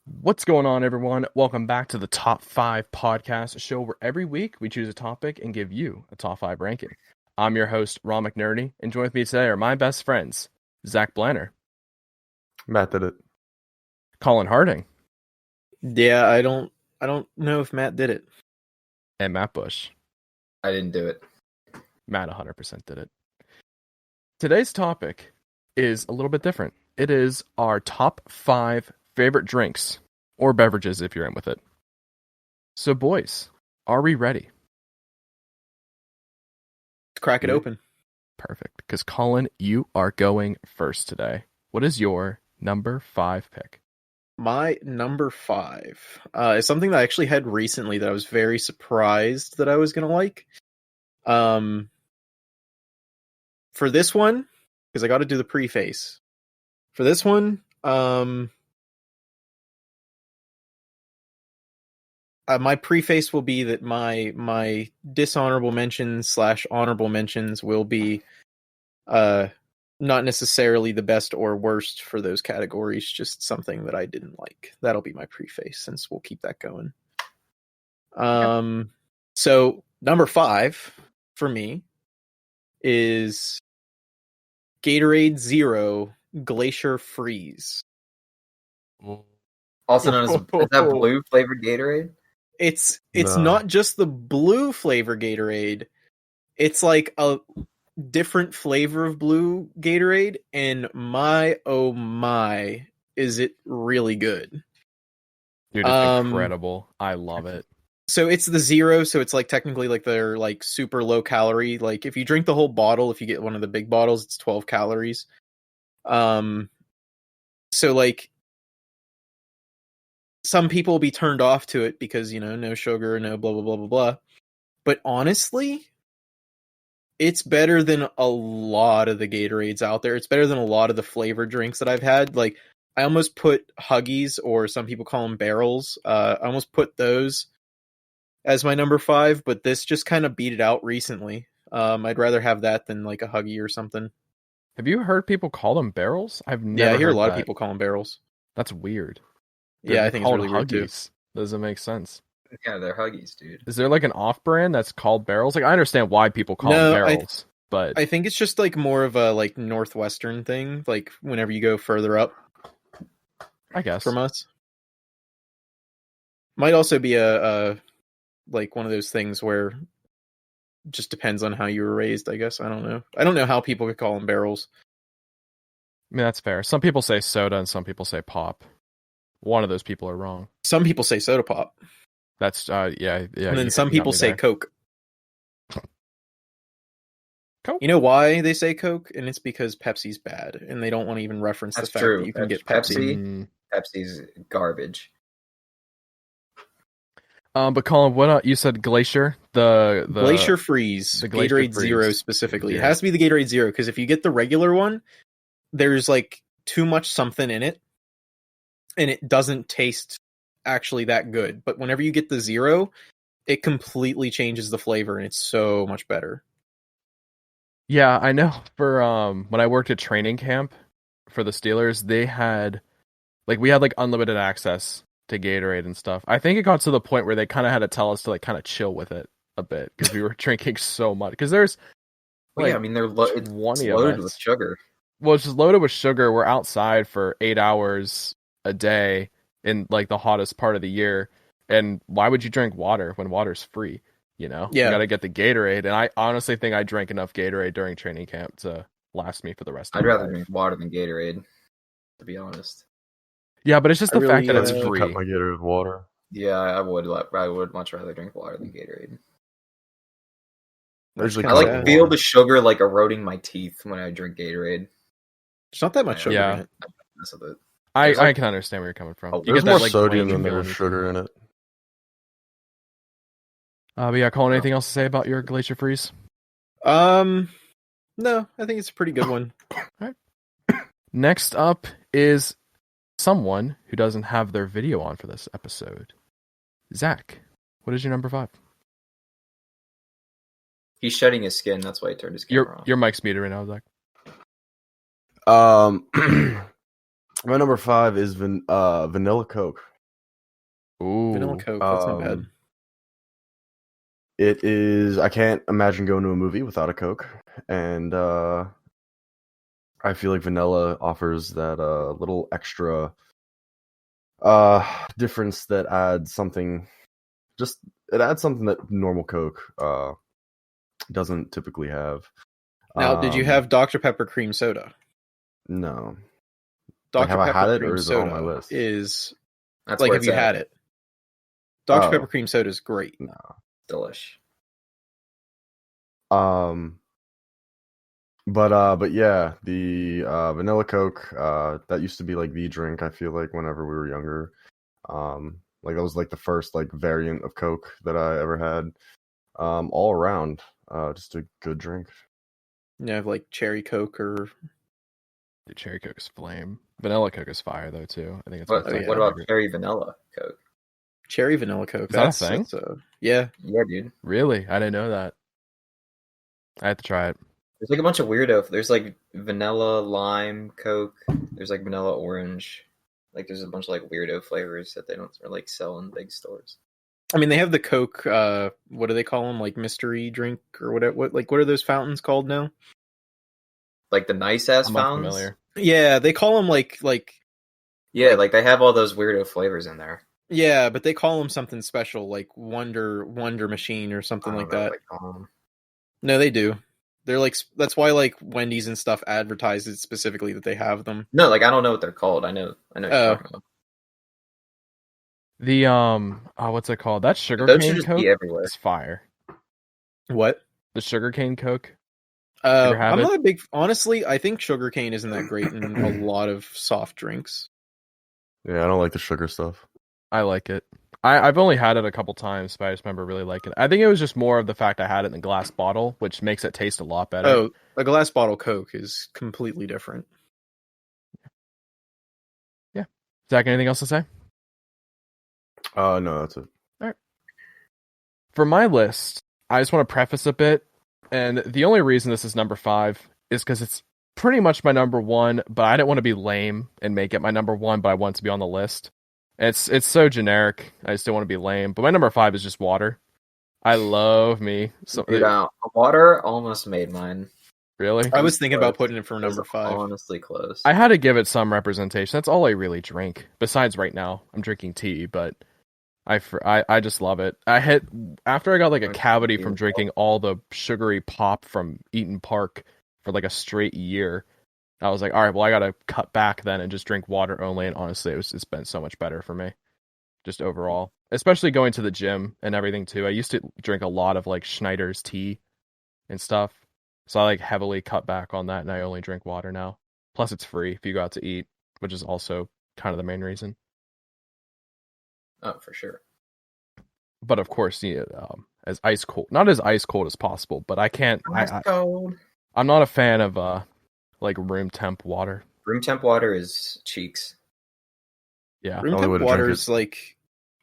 What's going on, everyone? Welcome back to the Top 5 podcast, a show where every week we choose a topic and give you a top 5 ranking. I'm your host, Ron McNerney, and joined with me today are my best friends, Zach Blanner, Matt did it. Colin Harding, Yeah, I don't know if Matt did it. and Matt Bush. I didn't do it. Matt 100% did it. Today's topic is a little bit different. It is our top 5 favorite drinks, or beverages if you're in with it. So, boys, are we ready? Let's crack it open. Perfect. Because, Colin, you are going first today. What is your number 5 pick? My number 5 is something that I actually had recently that I was very surprised that I was going to like. For this one, because I got to do the preface. For this one, my preface will be that my dishonorable mentions / honorable mentions will be not necessarily the best or worst for those categories, just something that I didn't like. That'll be my preface, since we'll keep that going. So number 5 for me is Gatorade Zero Glacier Freeze. Also known as is that blue flavored Gatorade? It's No. not just the blue flavor Gatorade. It's like a different flavor of blue Gatorade, and my oh my, is it really good. Dude, it's incredible. I love it. So it's the zero, so it's like technically like they're like super low calorie. Like if you drink the whole bottle, if you get one of the big bottles, it's 12 calories. So like some people will be turned off to it because, you know, no sugar, no blah blah blah blah blah. But honestly, it's better than a lot of the Gatorades out there. It's better than a lot of the flavored drinks that I've had. Like I almost put Huggies, or some people call them barrels. I almost put those as my number 5, but this just kind of beat it out recently. I'd rather have that than like a Huggy or something. Have you heard people call them barrels? I've never Yeah, I hear a heard lot of that. people call them barrels. That's weird. Yeah, I think it's called really weird too. Huggies. Doesn't make sense. Yeah, they're Huggies, dude. Is there like an off-brand that's called barrels? Like I understand why people call No, them barrels, but I think it's just like more of a like Northwestern thing. Like whenever you go further up I guess from us, might also be a like one of those things where just depends on how you were raised. I guess I don't know. I don't know how people could call them barrels. I mean that's fair. Some people say soda and some people say pop. One of those people are wrong. Some people say soda pop. That's yeah. And then you some got people me say there. Coke. Coke. You know why they say Coke? And it's because Pepsi's bad, and they don't want to even reference That's the fact true. that you can That's get Pepsi. Mm. Pepsi's garbage. But Colin, what you said Glacier, the Glacier Freeze, the Glacier Gatorade Freeze. Zero specifically. Yeah. It has to be the Gatorade Zero, because if you get the regular one, there's like too much something in it, and it doesn't taste actually that good. But whenever you get the Zero, it completely changes the flavor, and it's so much better. Yeah, I know. For when I worked at training camp for the Steelers, they had we had like unlimited access to Gatorade and stuff. I think it got to the point where they kind of had to tell us to like kind of chill with it a bit because we were drinking so much. Because there's Well, yeah, I mean it's 20 of loaded us. with sugar. Well, it's just loaded with sugar. We're outside for 8 hours a day in like the hottest part of the year. And why would you drink water when water's free? You know, Yeah. You got to get the Gatorade. And I honestly think I drank enough Gatorade during training camp to last me for the rest of I'd my rather life. drink water than Gatorade, to be honest. Yeah, but it's just I the fact really, that it's Cut free. my Gatorade with water. Yeah, I would much rather drink water than Gatorade. I usually I kinda like sad. feel the sugar like eroding my teeth when I drink Gatorade. There's not that much sugar Yeah. in it. Mess with it. I There's, like- can understand where you're coming from. Oh, You There's get more that, like, sodium grainy than there's feeling. sugar in it. But yeah, Colin, anything else to say about your Glacier Freeze? No, I think it's a pretty good one. Next up is someone who doesn't have their video on for this episode. Zach, what is your number 5? He's shedding his skin. That's why he turned his camera off. Your mic's muted right now, Zach. My number 5 is Vanilla Coke. Vanilla Ooh. Coke. That's not bad. It is. I can't imagine going to a movie without a Coke, and I feel like vanilla offers that little extra difference that adds something. Just it adds something that normal Coke doesn't typically have. Now, did you have Dr. Pepper cream soda? No. Dr. have I Pepper had it, cream or is it on my soda list? is That's like, where have it's you at. had it? Dr. Oh. Pepper cream soda is great. No. Delish. But yeah, the vanilla Coke that used to be like the drink. I feel like whenever we were younger, like that was like the first like variant of Coke that I ever had. All around, just a good drink. You have like cherry Coke or The cherry Coke is flame. Vanilla Coke is fire though too. I think it's What, my second yeah. what about favorite. cherry vanilla Coke? cherry vanilla Coke. Is that a thing? Yeah. Yeah, dude. Really? I didn't know that. I have to try it. There's like a bunch of weirdo. There's like vanilla lime Coke. There's like vanilla orange. Like there's a bunch of like weirdo flavors that they don't like sell in big stores. I mean, they have the Coke. What do they call them? Like mystery drink or whatever. What are those fountains called now? Like the nice ass I'm fountains. unfamiliar. Yeah, they call them like Yeah, like they have all those weirdo flavors in there. yeah, but they call them something special, like Wonder Machine or something I like don't know that. what they call 'em. No, they do. They're like that's why like Wendy's and stuff advertises specifically that they have them. No, like I don't know what they're called. I know what you're talking about. The what's it called? That sugar Those should cane just Coke be everywhere. is fire. What? The sugar cane Coke. ever have I'm it? not a big. Honestly, I think sugarcane isn't that great in a lot of soft drinks. Yeah, I don't like the sugar stuff. I like it. I've only had it a couple times, but I just remember really liking it. I think it was just more of the fact I had it in a glass bottle, which makes it taste a lot better. Oh, a glass bottle Coke is completely different. Yeah. Zach, anything else to say? No, that's it. For my list, I just want to preface a bit, and the only reason this is number 5 is because it's pretty much my number 1, but I didn't want to be lame and make it my number 1, but I want it to be on the list. It's so generic. I just don't want to be lame. But my number 5 is just water. I love me. Dude, water almost made mine. Really? I was thinking about Close. putting it for It was number 5. honestly close. I had to give it some representation. That's all I really drink. Besides right now, I'm drinking tea, but I just love it. After I got like a cavity from drinking all the sugary pop from Eaton Park for like a straight year. I was like, all right, well, I got to cut back then and just drink water only. And honestly, it's been so much better for me, just overall. Especially going to the gym and everything too. I used to drink a lot of like Schneider's tea and stuff, so I like heavily cut back on that, and I only drink water now. Plus, it's free if you go out to eat, which is also kind of the main reason. Oh, for sure. But of course, as ice cold, not as ice cold as possible. But I can't. Cold. I'm not a fan of like room temp water. Room temp water is cheeks. Yeah, Room only way temp to water drink is like,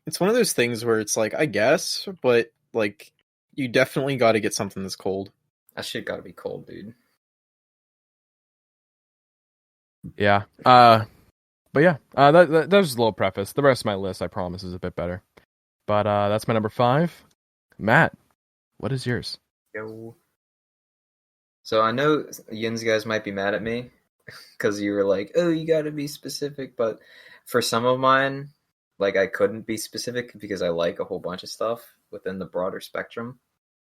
it's one of those things where it's like, I guess, but like, you definitely got to get something that's cold. That shit gotta be cold, dude. yeah. But yeah, that was just a little preface. The rest of my list, I promise, is a bit better. But that's my number 5. Matt, what is yours? Yo. So I know Yin's guys might be mad at me because you were like, "Oh, you gotta be specific." But for some of mine, like I couldn't be specific because I like a whole bunch of stuff within the broader spectrum.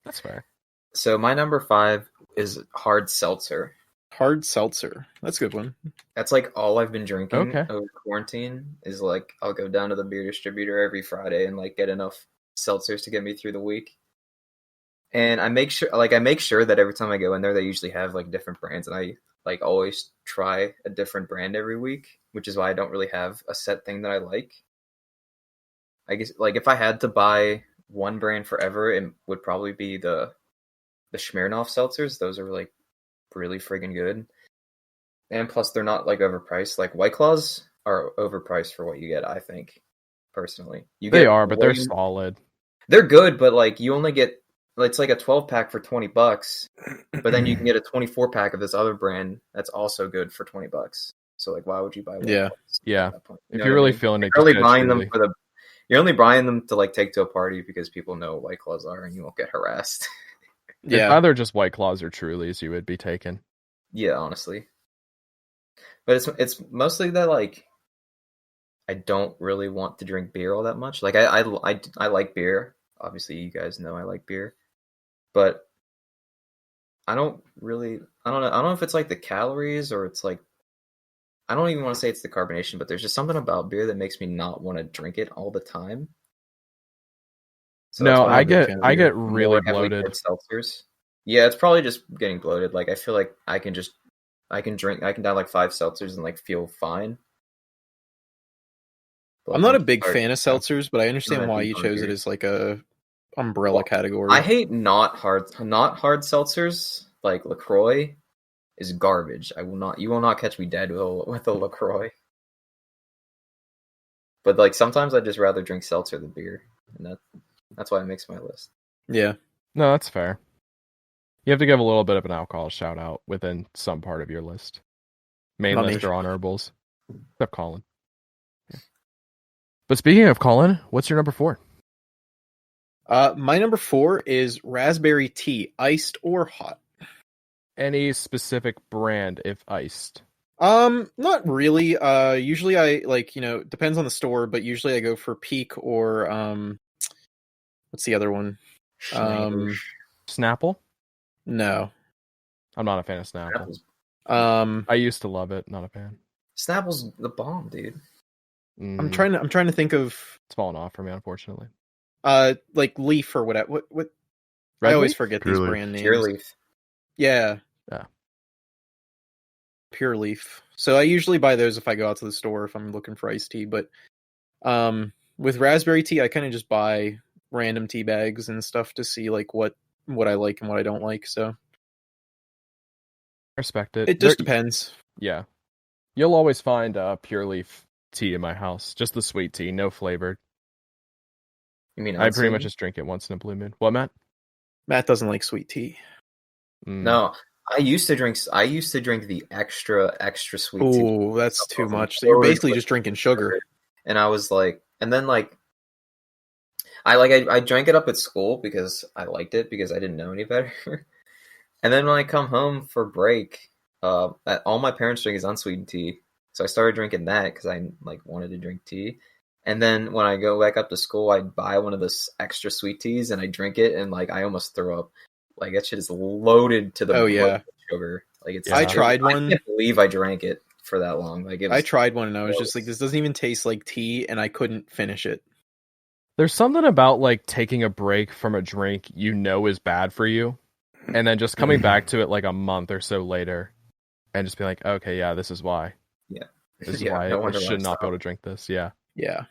That's fair. So my number 5 is hard seltzer. Hard seltzer. That's a good one. That's like all I've been drinking Okay. over quarantine is like I'll go down to the beer distributor every Friday and like get enough seltzers to get me through the week. And I make sure that every time I go in there they usually have like different brands, and I like always try a different brand every week, which is why I don't really have a set thing that I like. I guess like if I had to buy one brand forever, it would probably be the Smirnoff seltzers. Those are like really friggin' good, and plus they're not like overpriced. Like White Claws are overpriced for what you get, I think, personally. They are, but they're solid. They're good, but like you only get, it's like a 12-pack for $20, but then you can get a 24-pack of this other brand that's also good for $20. So like, why would you buy White Yeah. Claws Yeah. at that point? You If know you're what I really mean? feeling it, You're really just buying them truly. You're only buying them to like take to a party because people know what White Claws are and you won't get harassed. It's Yeah. either just White Claws or Trulies you would be taking. Yeah, honestly. But it's mostly that like I don't really want to drink beer all that much. Like I like beer. Obviously, you guys know I like beer, but I don't really. I don't know. I don't know if it's like the calories or it's like I don't even want to say it's the carbonation, but there's just something about beer that makes me not want to drink it all the time. So that's No, why I I'm get fan of I beer. get really more heavily bloated. towards seltzers. Yeah, it's probably just getting bloated. Like I feel like I can down like 5 seltzers and like feel fine. But, I'm like, not a once you big start, fan of seltzers, but I understand gonna why be you chose it hungry. as like a umbrella Well, category. I hate not hard seltzers. Like LaCroix is garbage. You will not catch me dead with a LaCroix. But like sometimes I just rather drink seltzer than beer, and that's why it makes my list. Yeah. No, that's fair. You have to give a little bit of an alcohol shout out within some part of your list. Main Not list me. or honorables. Except Colin. Yeah. But speaking of Colin, what's your number 4? My number 4 is raspberry tea, iced or hot. Any specific brand if iced? Not really. Usually I like, it depends on the store, but usually I go for Peak or what's the other one? Snapple? No. I'm not a fan of Snapple. I used to love it, not a fan. Snapple's the bomb, dude. I'm trying to think of It's fallen off for me, unfortunately. like Leaf or whatever. What Red I always Leaf? forget Pure these Leaf. brand names. Pure Leaf. Yeah. Yeah. Pure Leaf. So I usually buy those if I go out to the store if I'm looking for iced tea, but with raspberry tea I kind of just buy random tea bags and stuff to see like what I like and what I don't like, so Respect it. it just depends. Yeah. You'll always find Pure Leaf tea in my house. Just the sweet tea, no flavored. You mean I pretty much unsweetened? just drink it once in a blue moon. What, Matt? Matt doesn't like sweet tea. No, I used to drink the extra sweet tea. Oh, that's too much. So you're basically just drinking sugar. And I was like, and then like, I drank it up at school because I liked it because I didn't know any better. And then when I come home for break, all my parents drink is unsweetened tea, so I started drinking that because I like wanted to drink tea. And then when I go back up to school, I buy one of those extra sweet teas and I drink it, and like I almost throw up. Like that shit is loaded to the Oh, yeah. with sugar. Like it's. I tried one. I can't believe I drank it for that long. Like I tried one and I was just like, this doesn't even taste like tea, and I couldn't finish it. There's something about like taking a break from a drink you know is bad for you, and then just coming back to it like a month or so later, and just be like, okay, yeah, this is why. Yeah. This is Yeah, why no I wonder should why I not be able to drink this. Yeah. Yeah.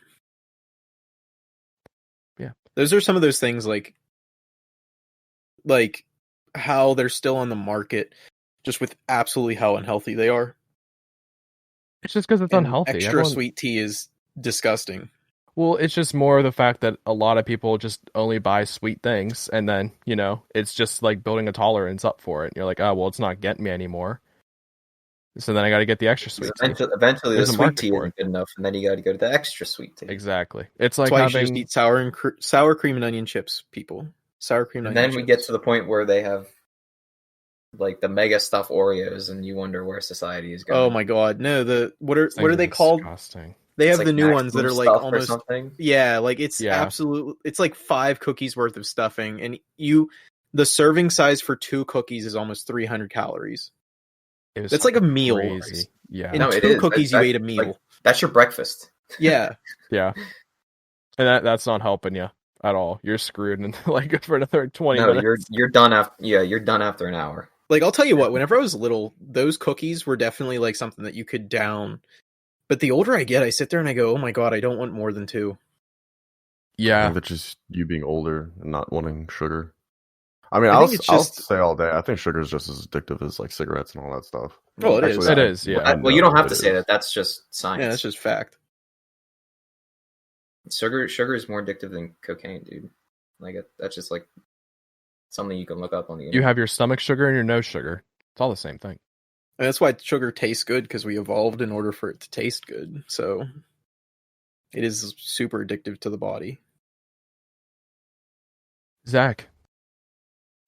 Yeah. Those are some of those things like how they're still on the market just with absolutely how unhealthy they are. It's just because it's And unhealthy. extra Everyone- sweet tea is disgusting. Well, it's just more the fact that a lot of people just only buy sweet things, and then, it's just like building a tolerance up for it. And you're like, oh, well, it's not getting me anymore. So then I got to get the extra sweet tea. Eventually, the There's a sweet market tea for isn't it. good enough, and then you got to go to the extra sweet tea. Exactly. It's like That's why you should having... just eat sour cream and onion chips, people. Sour cream And onion then we chips. get to the point where they have like the mega stuff Oreos, and you wonder where society is going. Oh my god, no! What are they Things called? disgusting. They have It's the like new ones that are Maximum like Stuff or almost something. yeah, like it's Yeah. absolute. It's like 5 cookies worth of stuffing, and the serving size for 2 cookies is almost 300 calories. It was That's like a meal. crazy. Yeah. In No, it 2 is. cookies, you ate a meal. Like, that's your breakfast. Yeah, Yeah. And that's not helping you at all. You're screwed in like for another 20 No, minutes. you're done after. Yeah, you're done after an hour. like I'll tell you what. Whenever I was little, those cookies were definitely like something that you could down. But the older I get, I sit there and I go, "Oh my god, I don't want more than 2." I Yeah. think that's just you being older and not wanting sugar. I mean, I I'll think it's I'll just- say all day. I think sugar is just as addictive as like cigarettes and all that stuff. Oh, it is. It is, yeah. I Well, you don't know have to it say is. that. That's just science. Yeah, that's just fact. Sugar is more addictive than cocaine, dude. Like that's just like something you can look up on the internet. You have your stomach sugar and your nose sugar. It's all the same thing. And that's why sugar tastes good, because we evolved in order for it to taste good. So It is super addictive to the body. Zach,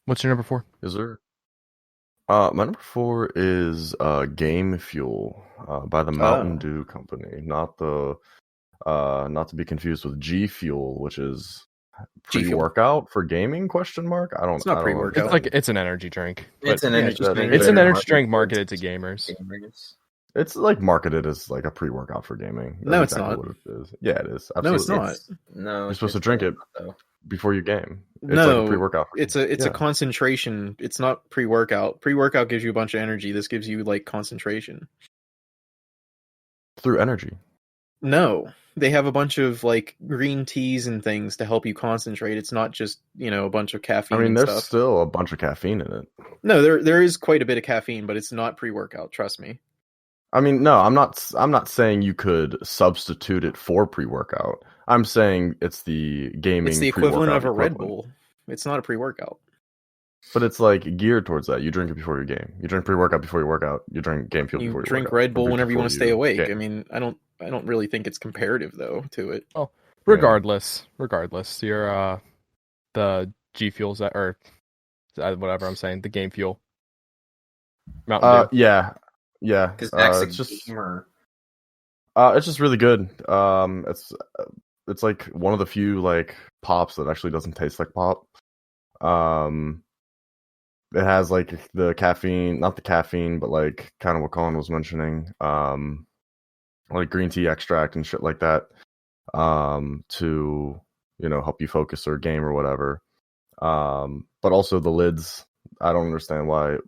what's your number 4? Is there? My number 4 is Game Fuel by the Mountain Dew Company, not to be confused with G Fuel, which is G Fuel. pre-workout for gaming? Question mark. I don't. It's not I don't pre-workout. understand. It's an energy drink. It's an yeah, energy just drink. make It's it an better. energy drink marketed to gamers. It's like marketed as like a pre-workout for gaming. No, That's it's not. What it is. Yeah, it is. No, it's Absolutely. not. No, You're supposed to drink it before you game. It's No, like a pre-workout. it's a concentration. It's not pre-workout. Pre-workout gives you a bunch of energy. This gives you like concentration. Through energy. No, they have a bunch of like green teas and things to help you concentrate. It's not just, a bunch of caffeine. I mean, and there's stuff. still a bunch of caffeine in it. No, there is quite a bit of caffeine, but it's not pre-workout. Trust me. I mean, no, I'm not saying you could substitute it for pre-workout. I'm saying it's the gaming. It's the equivalent of a Red equivalent. Bull. It's not a pre-workout. But it's like geared towards that. You drink it before your game. You drink pre-workout before you work out. You drink game fuel before you drink work out. Red Bull Or whenever you before want to stay awake. game. I mean, I don't really think it's comparative though to it. Oh, regardless, you're the G Fuels or whatever I'm saying, the game fuel. Mountain Dew. Yeah. Because Zach's it's just gamer. it's just really good. It's like one of the few like pops that actually doesn't taste like pop. It has like the caffeine, not the caffeine, but like kind of what Colin was mentioning, like green tea extract and shit like that, to help you focus or game or whatever. But also the lids. I don't understand why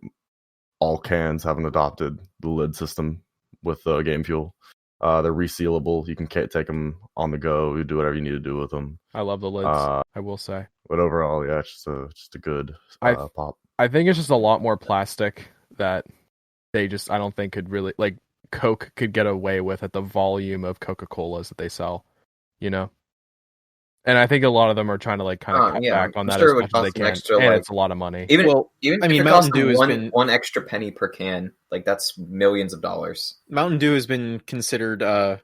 all cans haven't adopted the lid system with game fuel. They're resealable. You can take them on the go. You do whatever you need to do with them. I love the lids. I will say. But overall, yeah, it's just a good pop. I think it's just a lot more plastic that I don't think could really, like, Coke could get away with at the volume of Coca-Colas that they sell, And I think a lot of them are trying to like kind of cut back on that as much as they can, and it's a lot of money. Even I mean, if it Mountain costs Dew has one, been one extra penny per can, like that's millions of dollars. Mountain Dew has been considered, the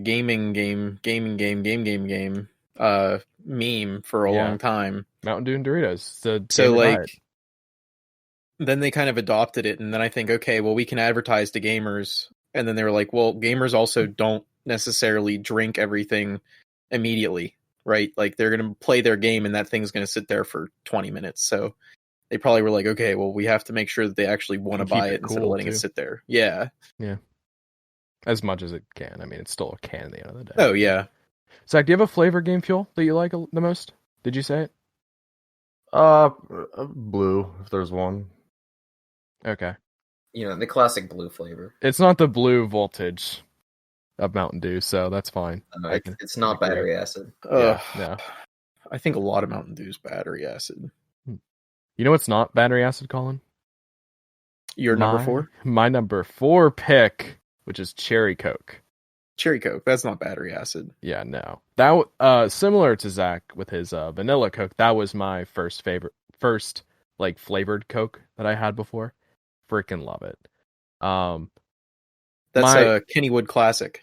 gaming meme for a long time. Mountain Dew and Doritos. So like, then they kind of adopted it, and then I think, okay, well, we can advertise to gamers, and then they were like, well, gamers also don't necessarily drink everything immediately, right? Like they're going to play their game and that thing's going to sit there for 20 minutes. So they probably were like, okay, well, we have to make sure that they actually want to buy it instead of letting it sit there. Yeah. As much as it can. I mean, it's still a can at the end of the day. Oh, yeah. Zach, do you have a flavor game fuel that you like the most? Did you say it? Blue, if there's one. Okay. The classic blue flavor. It's not the blue voltage of Mountain Dew, so that's fine. It's not battery acid. Yeah. I think a lot of Mountain Dew is battery acid. You know what's not battery acid, Colin? Your number 4? My number 4 pick, which is Cherry Coke. Cherry Coke, that's not battery acid. Yeah, no. That similar to Zach with his vanilla Coke, that was my first like flavored Coke that I had before. Freaking love it. That's a Kennywood classic.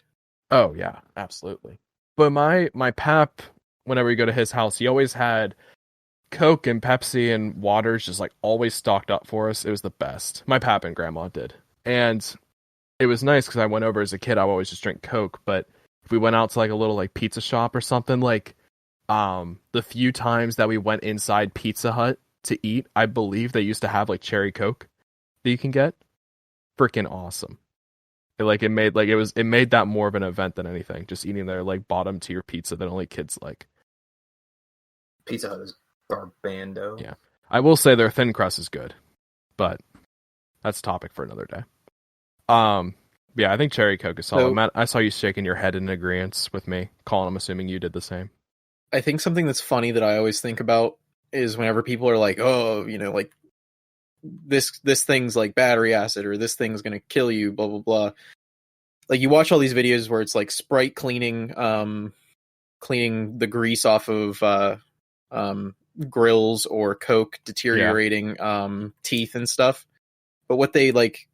Oh yeah, absolutely. But my pap, whenever we go to his house, he always had Coke and Pepsi and waters just like always stocked up for us. It was the best. My pap and grandma did. And it was nice because I went over as a kid, I would always just drink Coke. But if we went out to like a little like pizza shop or something, like the few times that we went inside Pizza Hut to eat, I believe they used to have like Cherry Coke that you can get. Freaking awesome. It made that more of an event than anything. Just eating their like bottom tier pizza that only kids like. Pizza Hut is barbando. Yeah, I will say their thin crust is good, but that's a topic for another day. Yeah, I think Cherry Coke is solid. Matt, I saw you shaking your head in agreement with me. Colin, I'm assuming you did the same. I think something that's funny that I always think about is whenever people are like, oh, like this thing's like battery acid or this thing's gonna kill you, blah blah blah. Like you watch all these videos where it's like Sprite cleaning the grease off of grills or Coke deteriorating teeth and stuff. But what they like,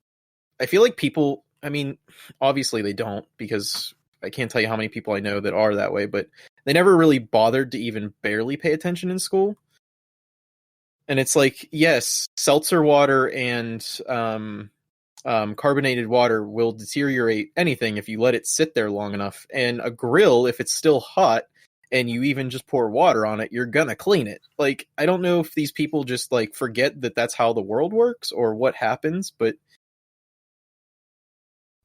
I feel like people, I mean, obviously they don't because I can't tell you how many people I know that are that way, but they never really bothered to even barely pay attention in school. And it's like, yes, seltzer water and carbonated water will deteriorate anything if you let it sit there long enough. And a grill, if it's still hot and you even just pour water on it, you're gonna clean it. Like, I don't know if these people just like forget that that's how the world works or what happens, but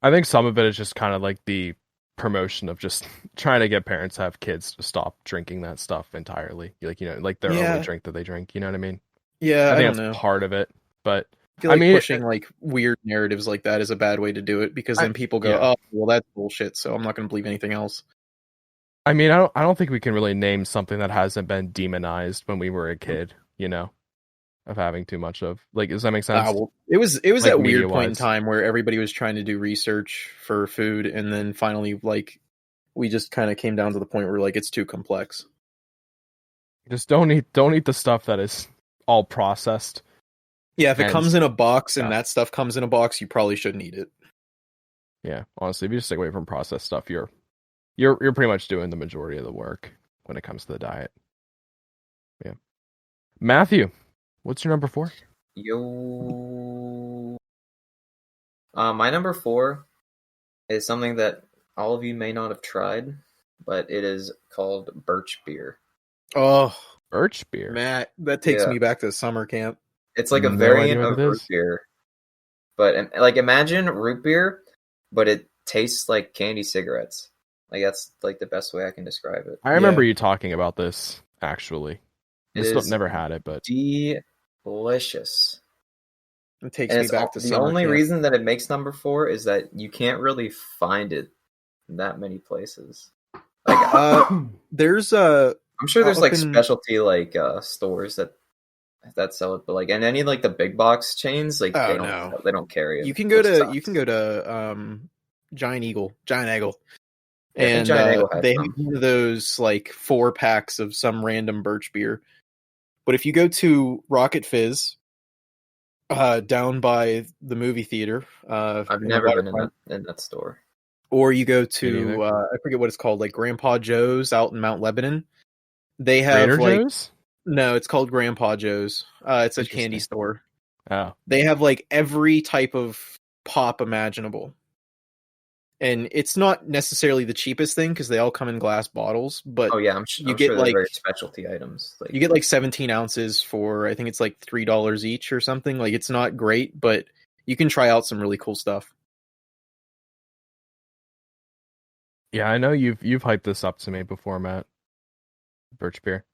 I think some of it is just kind of like the promotion of just trying to get parents to have kids to stop drinking that stuff entirely. Like, like their only drink that they drink. You know what I mean? Yeah, I think don't that's know. part of it. But I feel like pushing like weird narratives like that is a bad way to do it, because then people go, "Oh, well, that's bullshit," so I'm not going to believe anything else. I mean, I don't think we can really name something that hasn't been demonized when we were a kid, of having too much of. Like, does that make sense? Well, it was Like, that weird point in media-wise. time where everybody was trying to do research for food, and then finally, like, we just kind of came down to the point where like it's too complex. Just don't eat the stuff that is all processed. Yeah, if it And- comes in a box and yeah. that stuff comes in a box, you probably shouldn't eat it. Yeah, honestly, if you just stick away from processed stuff, you're pretty much doing the majority of the work when it comes to the diet. Yeah. Matthew, what's your number 4? Yo. My number 4 is something that all of you may not have tried, but it is called birch beer. Oh, Birch beer. Matt, that takes me back to summer camp. It's like a No variant idea what of it root is. beer. But like, imagine root beer, but it tastes like candy cigarettes. Like, that's like the best way I can describe it. I remember you talking about this, actually. It This is never had it, but delicious. It takes And me it's back to the summer only camp. reason that it makes number 4 is that you can't really find it in that many places. Like, There's I'm sure there's up like in- specialty like stores that sell it, but like, and any like the big box chains, like they don't carry it. You can go which to sucks. Giant Eagle, Yeah, I think and Giant Eagle has they some. have one of those like 4 packs of some random birch beer. But if you go to Rocket Fizz, down by the movie theater, I've in the never been waterfront, in that store. or you go Me to neither. I forget what it's called, like Grandpa Joe's out in Mount Lebanon. They have Trader like Joe's? no, it's called Grandpa Joe's. It's a candy Interesting. store. Oh. They have like every type of pop imaginable. And it's not necessarily the cheapest thing because they all come in glass bottles, but Oh yeah, I'm you sure get they're like very specialty items. Like, you get like 17 ounces for, I think it's like $3 each or something. Like, it's not great, but you can try out some really cool stuff. Yeah, I know you've hyped this up to me before, Matt. Birch beer.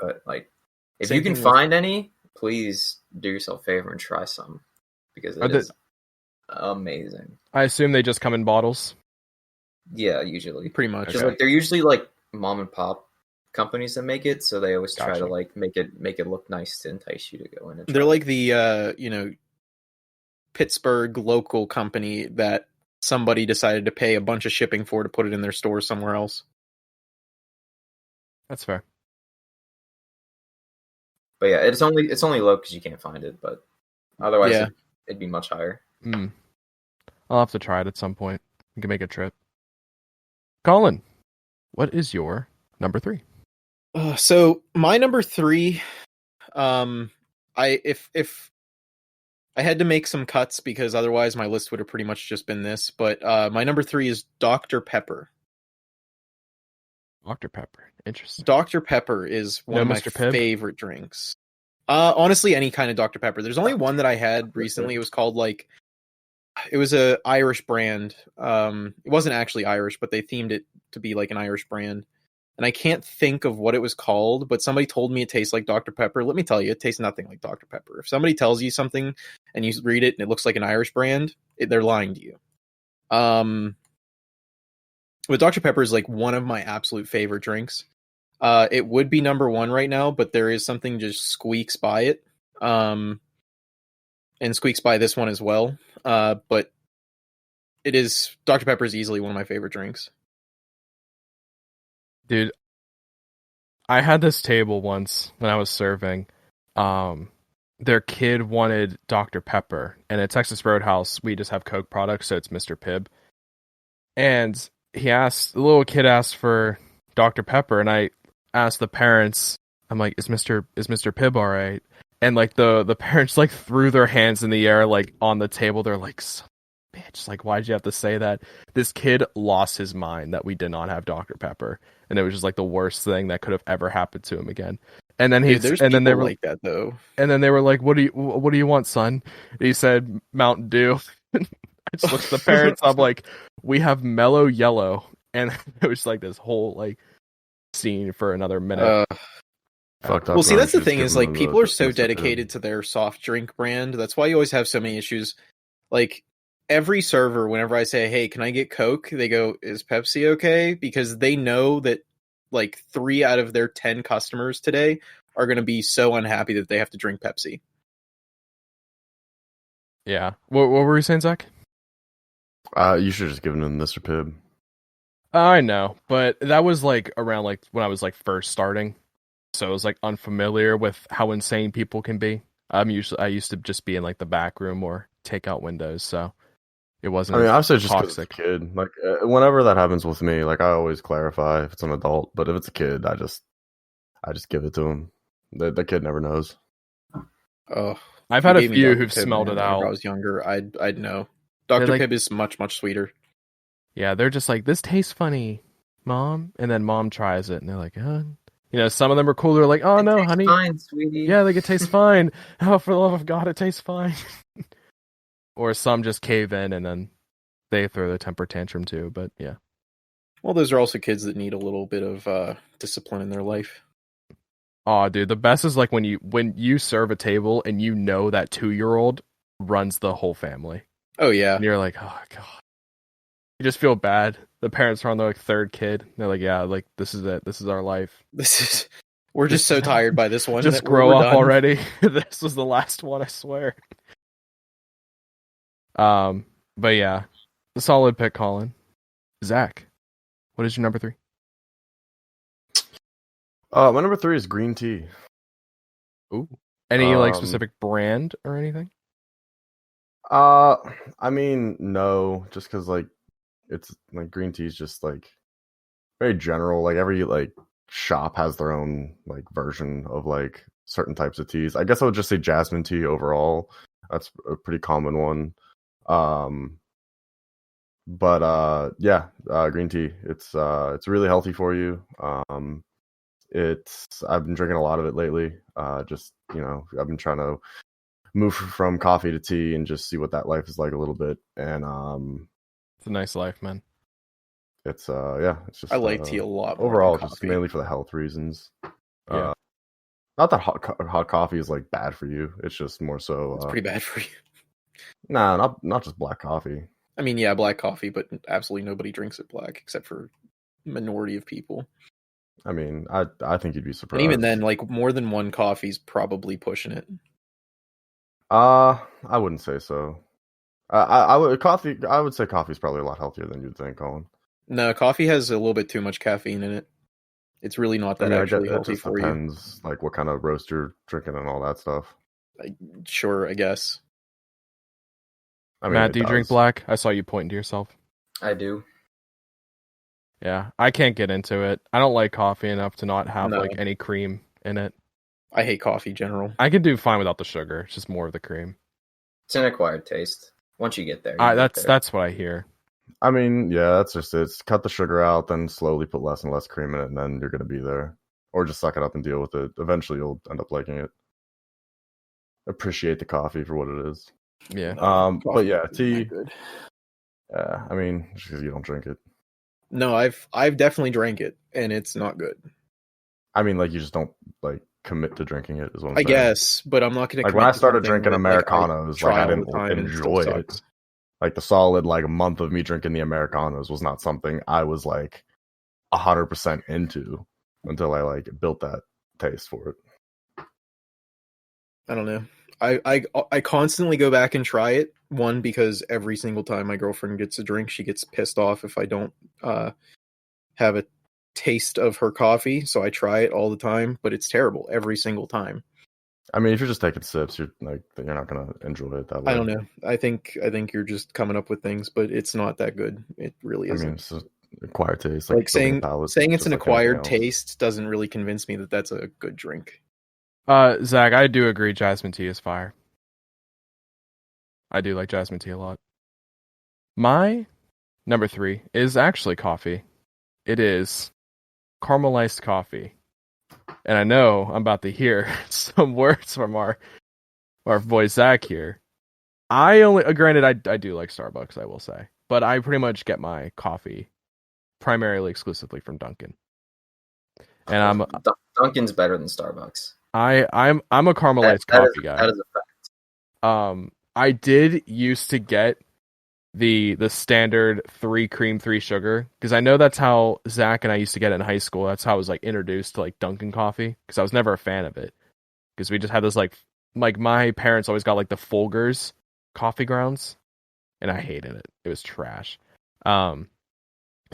but like, if Same you can thing with- find any, please do yourself a favor and try some, because it is amazing. I assume they just come in bottles. Yeah, usually. Pretty much. Just like, they're usually like mom and pop companies that make it, so they always try to like make it look nice to entice you to go in. And They're like the Pittsburgh local company that somebody decided to pay a bunch of shipping for to put it in their store somewhere else. That's fair. But yeah, it's only low because you can't find it, but otherwise Yeah. it'd be much higher. I'll have to try it at some point. We can make a trip. Colin, what is your number 3? So my number 3, if I had to make some cuts because otherwise my list would have pretty much just been this, but my number 3 is Dr. Pepper. Dr. Pepper. Interesting. Dr. Pepper is one of my Mr. Pibb? favorite drinks. Honestly, any kind of Dr. Pepper. There's only one that I had recently. It was called it was a Irish brand. It wasn't actually Irish, but they themed it to be like an Irish brand. And I can't think of what it was called, but somebody told me it tastes like Dr. Pepper. Let me tell you, it tastes nothing like Dr. Pepper. If somebody tells you something and you read it and it looks like an Irish brand, they're lying to you. But Dr. Pepper is like one of my absolute favorite drinks. It would be number 1 right now, but there is something just squeaks by it. And squeaks by this one as well. But Dr. Pepper is easily one of my favorite drinks. Dude, I had this table once when I was serving. Their kid wanted Dr. Pepper, and at Texas Roadhouse, we just have Coke products, so it's Mr. Pibb. And the little kid asked for Dr. Pepper, and I asked the parents, I'm like, is Mr. Pibb all right? And like the parents like threw their hands in the air like on the table. They're like, son of a bitch, like why'd you have to say that? This kid lost his mind that we did not have Dr. Pepper, and it was just like the worst thing that could have ever happened to him again. And then they were like that though. And then they were like, what do you want, son? And he said Mountain Dew. I just looked at the parents. I'm like, we have Mellow Yellow, and it was like this whole like scene for another minute. Fucked up. Well, see, that's the just thing give is them like people are so Mr. Pibb. dedicated to their soft drink brand. That's why you always have so many issues. Like every server, whenever I say, "Hey, can I get Coke?" they go, "Is Pepsi okay?" Because they know that like 3 out of their 10 customers today are going to be so unhappy that they have to drink Pepsi. Yeah. What were you saying, Zach? You should just give them Mr. Pibb. I know, but that was like around like when I was like first starting, so I was like unfamiliar with how insane people can be. I used to just be in like the back room or takeout windows, so it wasn't. I mean, as I've said just because it's a toxic. kid. Like, whenever that happens with me, like I always clarify if it's an adult. But if it's a kid, I just give it to him. The kid never knows. Oh, I've had a gave me few Dr. who've Pibb, smelled man, it whenever out. I was younger, I'd know. Dr. like- Pibb is much sweeter. Yeah, they're just like, this tastes funny, Mom, and then Mom tries it, and they're like, some of them are cool. They're like, oh It no, tastes honey, fine, sweetie. yeah, like it tastes fine. Oh, for the love of God, it tastes fine. Or some just cave in and then they throw their temper tantrum too. But yeah. Well, those are also kids that need a little bit of discipline in their life. Oh, dude, the best is like when you serve a table and you know that 2-year-old runs the whole family. Oh yeah, And you're like, oh God. You just feel bad. The parents are on their like third kid. They're like, yeah, like this is it. This is our life. We're just so tired by this one. Just that grow we're up done. already. This was the last one, I swear. But yeah, a solid pick, Colin. Zach, what is your number 3? My number 3 is green tea. Ooh. Any like specific brand or anything? I mean, no, just because like it's like green tea is just like very general. Like every like shop has their own like version of like certain types of teas. I guess I would just say jasmine tea overall. That's a pretty common one. But green tea. It's really healthy for you. I've been drinking a lot of it lately. Just I've been trying to move from coffee to tea and just see what that life is like a little bit. And it's a nice life, man. It's it's just I like tea a lot more overall, than just coffee. mainly for the health reasons. Yeah. Not that hot coffee is like bad for you. It's just more so. It's pretty bad for you. Nah, not just black coffee. I mean, yeah, black coffee, but absolutely nobody drinks it black except for a minority of people. I mean, I think you'd be surprised. And even then, like more than one coffee's probably pushing it. I wouldn't say so. I would say coffee's probably a lot healthier than you'd think, Colin. No, coffee has a little bit too much caffeine in it. It's really not that actually healthy it just for depends, like what kind of roast you're drinking and all that stuff. Sure, I guess. I mean, Matt, do you drink black? I saw you pointing to yourself. I do. Yeah, I can't get into it. I don't like coffee enough to not have No. like any cream in it. I hate coffee in general. I can do fine without the sugar. It's just more of the cream. It's an acquired taste. Once you get there, you get there. That's what I hear. I mean, yeah, that's just it. It's cut the sugar out, then slowly put less and less cream in it, and then you're gonna be there. Or just suck it up and deal with it. Eventually, you'll end up liking it. Appreciate the coffee for what it is. Yeah. But yeah, Coffee is tea. not good. I mean, just because you don't drink it. No, I've definitely drank it, and it's not good. I mean, like you just don't like commit to drinking it. Is what I'm I saying. guess, but I'm not going to. Like when I started drinking Americanos, like I didn't enjoy it. Sucks. Like the solid like a month of me drinking the Americanos was not something I was like 100% into until I like built that taste for it. I don't know. I constantly go back and try it. One, because every single time my girlfriend gets a drink, she gets pissed off if I don't have a taste of her coffee. So I try it all the time, but it's terrible every single time. I mean, if you're just taking sips, you're not gonna enjoy it that way. I don't know. I think you're just coming up with things, but it's not that good. It really isn't. I mean, acquired taste, Like building a saying palate, saying it's just an like anything acquired else. taste doesn't really convince me that that's a good drink. Zach, I do agree jasmine tea is fire. I do like jasmine tea a lot. My number 3 is actually coffee. It is caramelized coffee. And I know I'm about to hear some words from our boy Zach here. Granted, I do like Starbucks, I will say. But I pretty much get my coffee primarily exclusively from Dunkin'. And Dunkin's better than Starbucks. I'm a caramelized coffee guy. That is a fact. I did used to get the standard 3 cream 3 sugar because I know that's how Zach and I used to get it in high school. That's how I was like introduced to like Dunkin' coffee because I was never a fan of it because we just had this like my parents always got like the Folgers coffee grounds and I hated it. It was trash. So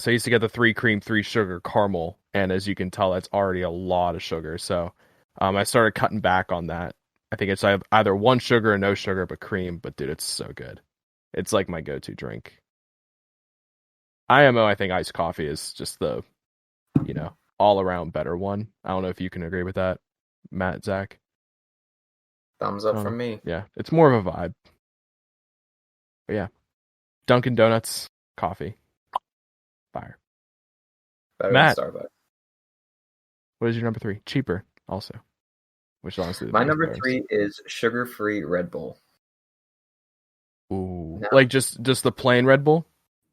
I used to get the 3 cream 3 sugar caramel, and as you can tell, that's already a lot of sugar. So I started cutting back on that. I think it's either 1 sugar or no sugar, but cream. But dude, it's so good. It's like my go-to drink. IMO, I think iced coffee is just the, all-around better one. I don't know if you can agree with that, Matt, Zach. Thumbs up from me. Yeah, it's more of a vibe. But yeah, Dunkin' Donuts, coffee, fire. Better Matt, than Starbucks. what is your number 3? Cheaper, also. Which honestly, My number 3 is sugar-free Red Bull. Ooh, No. like just the plain Red Bull.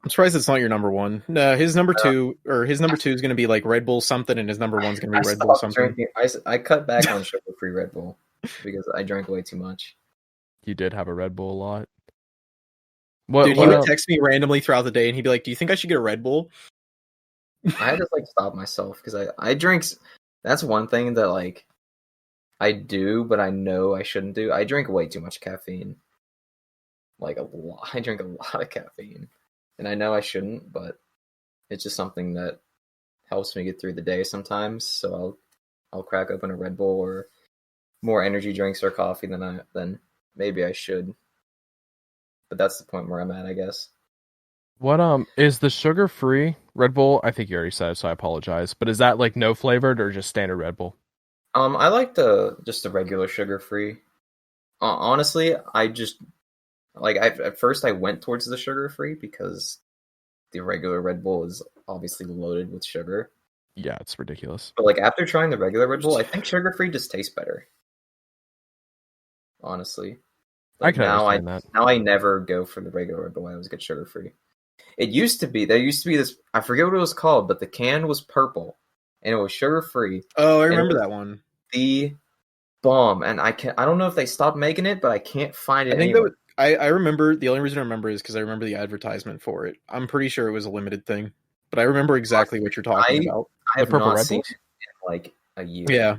I'm surprised it's not your number 1. No, his number 2 is going to be like Red Bull something, and his number 1's going to be Red Bull something. I cut back on sugar-free Red Bull because I drank way too much. You did have a Red Bull a lot. Dude, he would text me randomly throughout the day, and he'd be like, "Do you think I should get a Red Bull?" I had to stop myself because I drink. That's one thing that I do, but I know I shouldn't do. I drink way too much caffeine. Like a lot. I drink a lot of caffeine, and I know I shouldn't, but it's just something that helps me get through the day sometimes. So I'll crack open a Red Bull or more energy drinks or coffee than maybe I should. But that's the point where I'm at, I guess. What is the sugar-free Red Bull? I think you already said it, so I apologize. But is that like no flavored or just standard Red Bull? I like just the regular sugar-free. Honestly, I just at first I went towards the sugar-free because the regular Red Bull is obviously loaded with sugar. Yeah, it's ridiculous. But after trying the regular Red Bull, I think sugar-free just tastes better. Honestly. I can understand that. Now I never go for the regular Red Bull. I always get sugar-free. There used to be this, I forget what it was called, but the can was purple and it was sugar-free. Oh, I remember that one. The bomb, and I don't know if they stopped making it, but I can't find it. I think anywhere. I remember, the only reason I rember is because I remember the advertisement for it. I'm pretty sure it was a limited thing, but I remember exactly what you're talking about. I have not seen it in a year. Yeah.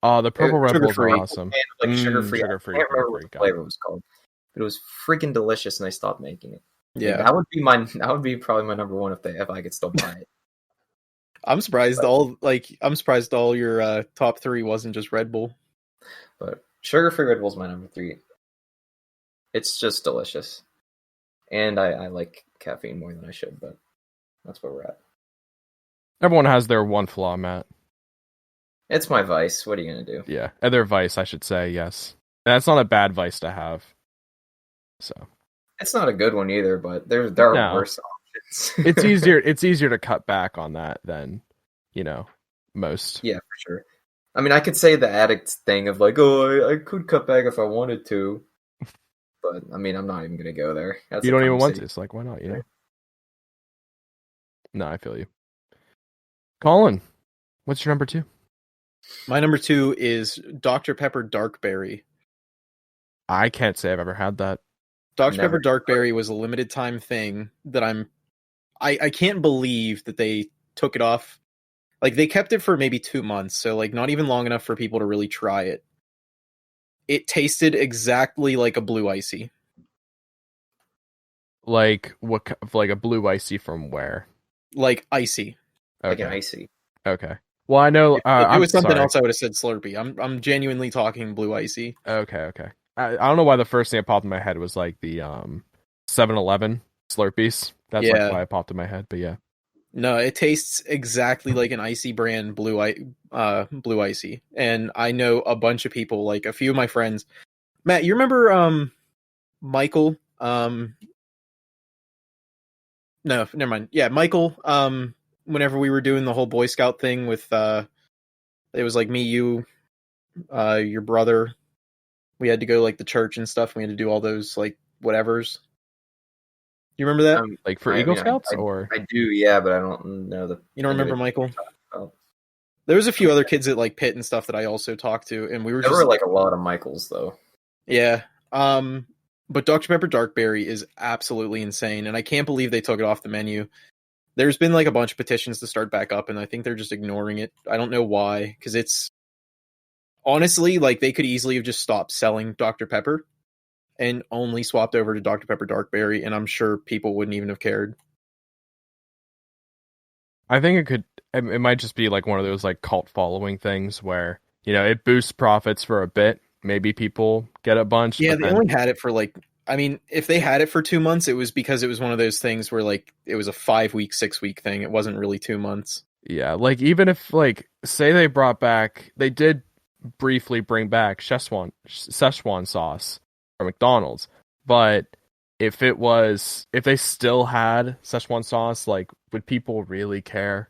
Oh, the purple Red Bulls are awesome. Sugar-free. I can't remember what the flavor was called. But it was freaking delicious, and they stopped making it. Yeah, that would be probably my number 1 if I could still buy it. I'm surprised all your top 3 wasn't just Red Bull. But sugar-free Red Bull is my number 3. It's just delicious, and I like caffeine more than I should, but that's where we're at. Everyone has their one flaw, Matt. It's my vice. What are you gonna do? Yeah, their vice, I should say. Yes, that's not a bad vice to have. So it's not a good one either, but there are worse options. It's easier to cut back on that than most. Yeah, for sure. I mean, I could say the addict thing of I could cut back if I wanted to, but I mean, I'm not even gonna go there. You don't even want to. It's why not? No, I feel you. Colin, what's your number 2? My number 2 is Dr. Pepper Dark Berry. I can't say I've ever had that. Dr. Pepper Dark Berry was a limited time thing that I can't believe that they took it off. They kept it for maybe 2 months, so not even long enough for people to really try it. It tasted exactly like a Blue Icy. Like what? Like a Blue Icy from where? Like icy. Okay. Like an icy. Okay. Well, I know. If it was something else, I would have said Slurpee. I'm genuinely talking Blue Icy. Okay. I don't know why the first thing that popped in my head was the 7-Eleven Slurpees. That's why it popped in my head. But yeah. No, it tastes exactly like an icy brand blue icy. And I know a bunch of people, like a few of my friends. Matt, you remember Michael? No, never mind. Yeah, Michael, whenever we were doing the whole Boy Scout thing with it was like me, you, your brother. We had to go like the church and stuff. We had to do all those like whatevers. You remember that? Like for I Eagle mean, Scouts, or I do, yeah, but I don't know the. You don't remember individual Michael? you're talking about. There was a few other kids at like Pitt and stuff that I also talked to, and we were There just were like a lot of Michaels though. yeah. But Dr. Pepper Darkberry is absolutely insane, and I can't believe they took it off the menu. There's been like a bunch of petitions to start back up, and I think they're just ignoring it. I don't know why, because it's honestly like they could easily have just stopped selling Dr. Pepper and only swapped over to Dr. Pepper Darkberry, and I'm sure people wouldn't even have cared. I think it could. It might just be like one of those like cult following things where it boosts profits for a bit. Maybe people get a bunch. Yeah, but they then, only had it for like, I mean, if they had it for 2 months, it was because it was one of those things where like it was a 5-week, 6-week thing. It wasn't really 2 months. yeah, like even if like say they did briefly bring back Szechuan sauce from McDonald's, but if they still had Szechuan sauce, like would people really care?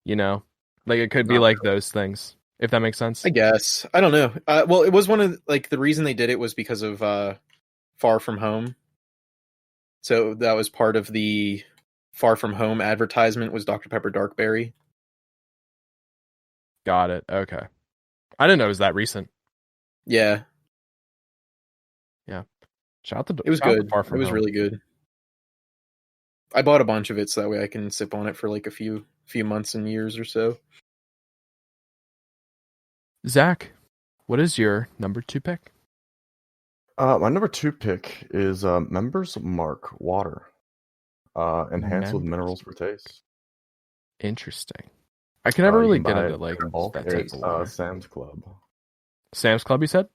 Like it could be Not like those things, if that makes sense. I guess. I don't know. Well, it was one of like the reason they did it was because of Far From Home. So that was part of the Far From Home advertisement was Dr. Pepper Darkberry. Got it. Okay. I didn't know it was that recent. Yeah, Shout out to it was shout out to good. Far It From was Home. really good. I bought a bunch of it so that way I can sip on it for like a few months and years or so. Zach, what is your number 2 pick? My number 2 pick is Members Mark Water, enhanced with Members. minerals for taste. Interesting. I can never You really can get buy into it like in bulk that at type of water. Sam's Club. Sam's Club, you said?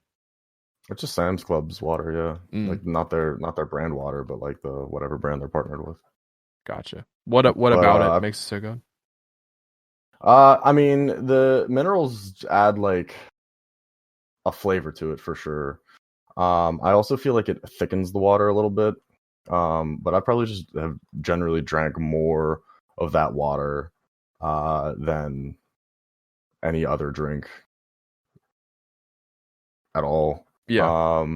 It's just Sam's Club's water, yeah. Mm. Like not their brand water, but like the whatever brand they're partnered with. Gotcha. What about it makes it so good? I mean, the minerals add like a flavor to it for sure. I also feel like it thickens the water a little bit. But I probably just have generally drank more of that water than any other drink at all. Yeah.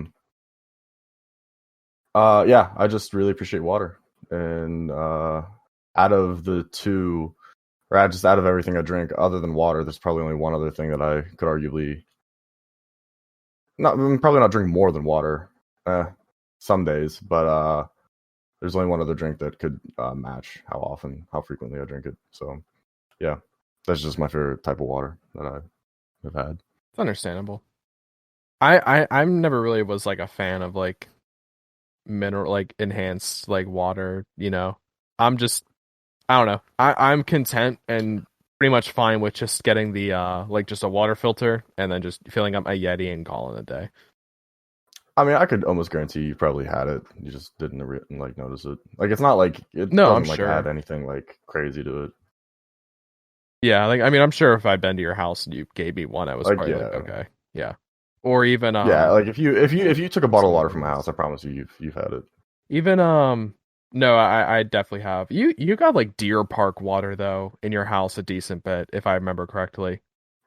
Yeah, I just really appreciate water. And out of the two, or just out of everything I drink, other than water, there's probably only one other thing that I could arguably probably not drink more than water. Some days, but there's only one other drink that could match how frequently I drink it. So, yeah, that's just my favorite type of water that I have had. It's understandable. I'm never really was like a fan of like mineral like enhanced like water. I'm just I don't know. I'm content and pretty much fine with just getting the like just a water filter and then just filling up my Yeti and calling it a day. I mean, I could almost guarantee you probably had it. You just didn't like notice it. Like it's not like it No, doesn't I'm like sure. add anything like crazy to it. Yeah, like I mean, I'm sure if I'd been to your house and you gave me one, I was Like, probably like, yeah. okay, yeah. Or even Yeah, like if you took a bottle of water from my house, I promise you've had it. even no, I definitely have. You got like Deer Park water though in your house a decent bit, if I remember correctly.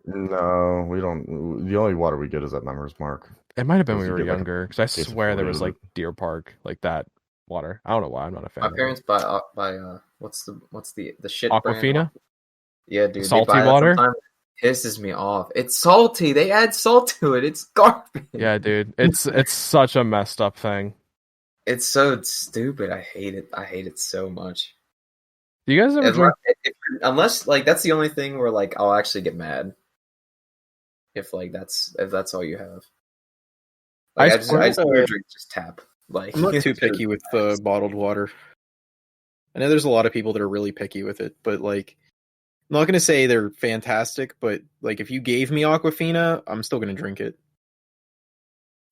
No, we don't. The only water we get is at Members Mark. It might have been Does when you we were get, like, a younger, because I case of swear there Fluid was with like Deer Park, like that water. I don't know why I'm not a fan My of parents buy what's the shit it. brand? Aquafina, Yeah, dude, salty they buy water. that sometimes. It pisses me off. It's salty. They add salt to it. It's garbage. Yeah, dude, it's such a messed up thing. It's so stupid. I hate it. I hate it so much. Do you guys ever drink? Unless like that's the only thing where like I'll actually get mad if that's all you have. Like, I just drink just tap. Like I'm not too picky with bottled water. I know there's a lot of people that are really picky with it, but like, I'm not going to say they're fantastic, but like, if you gave me Aquafina, I'm still going to drink it.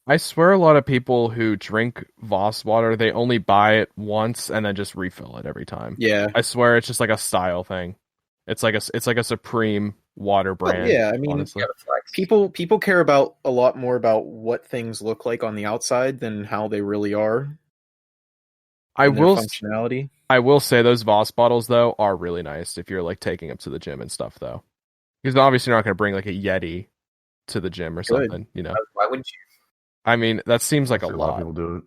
I swear a lot of people who drink Voss water, they only buy it once and then just refill it every time. Yeah. I swear it's just like a style thing. It's like a Supreme water Well, brand. yeah, I mean, honestly. Gotta flex. people care about a lot more about what things look like on the outside than how they really are. I and their will functionality. I will say those Voss bottles though are really nice if you're like taking them to the gym and stuff though. Because obviously you're not going to bring like a Yeti to the gym or Good. something, you know. Why wouldn't you? I mean, that seems like a I see a lot of lot. people do it.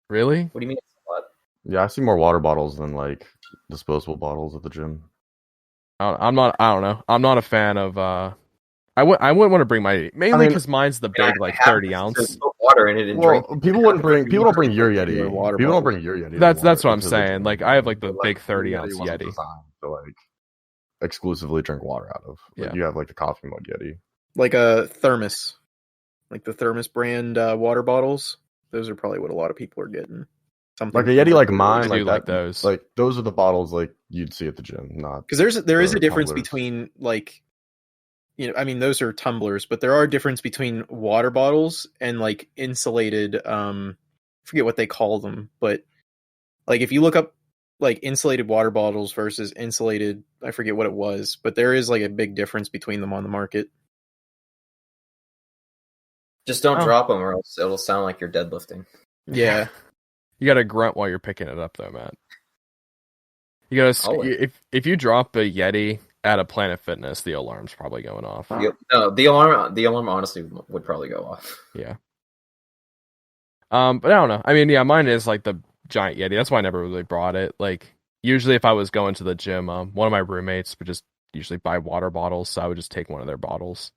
Really? What do you mean it's a lot? Yeah, I see more water bottles than like disposable bottles at the gym. I don't know. I'm not a fan of I wouldn't want to bring my mainly mean, because mine's the And I big like have 30 to ounce. put water in it and Well, drink. people don't bring your Yeti. Regular water People don't bottle. bring your Yeti. That's what I'm into the saying. gym, Like I have like the but, big 30 your ounce wasn't Yeti. designed to like exclusively drink water out of. Like Yeah. you have like the coffee mug Yeti. Like a thermos, like the thermos brand water bottles. Those are probably what a lot of people are getting. Something Like a Yeti like I mine, do like like that, those. like those are the bottles like you'd see at the gym, not because there is a difference tumblers. between like, you know, I mean those are tumblers, but there are a difference between water bottles and like insulated. I forget what they call them, but like if you look up like insulated water bottles versus insulated, I forget what it was, but there is like a big difference between them on the market. Just don't Oh. drop them, or else it'll sound like you're deadlifting. Yeah. You got to grunt while you're picking it up though, Matt. You got to Always. if you drop a Yeti at a Planet Fitness, the alarm's probably going off. No, the alarm honestly would probably go off. Yeah. But I don't know. I mean, yeah, mine is like the giant Yeti. That's why I never really brought it. Like usually if I was going to the gym, one of my roommates would just usually buy water bottles, so I would just take one of their bottles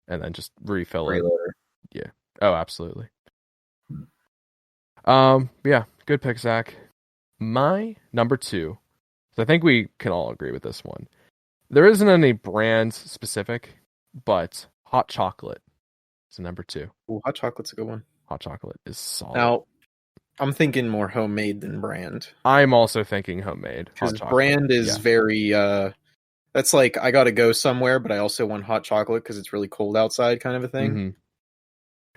and then just refill it. Freeloader. Yeah. Oh, absolutely. Yeah, good pick, Zach. My number 2. So I think we can all agree with this one. There isn't any brand specific, but hot chocolate is number 2. Ooh, hot chocolate's a good one. Hot chocolate is solid. Now, I'm thinking more homemade than brand. I'm also thinking homemade hot Because chocolate. brand is Yeah. very that's like I gotta go somewhere, but I also want hot chocolate because it's really cold outside kind of a thing. Mhm.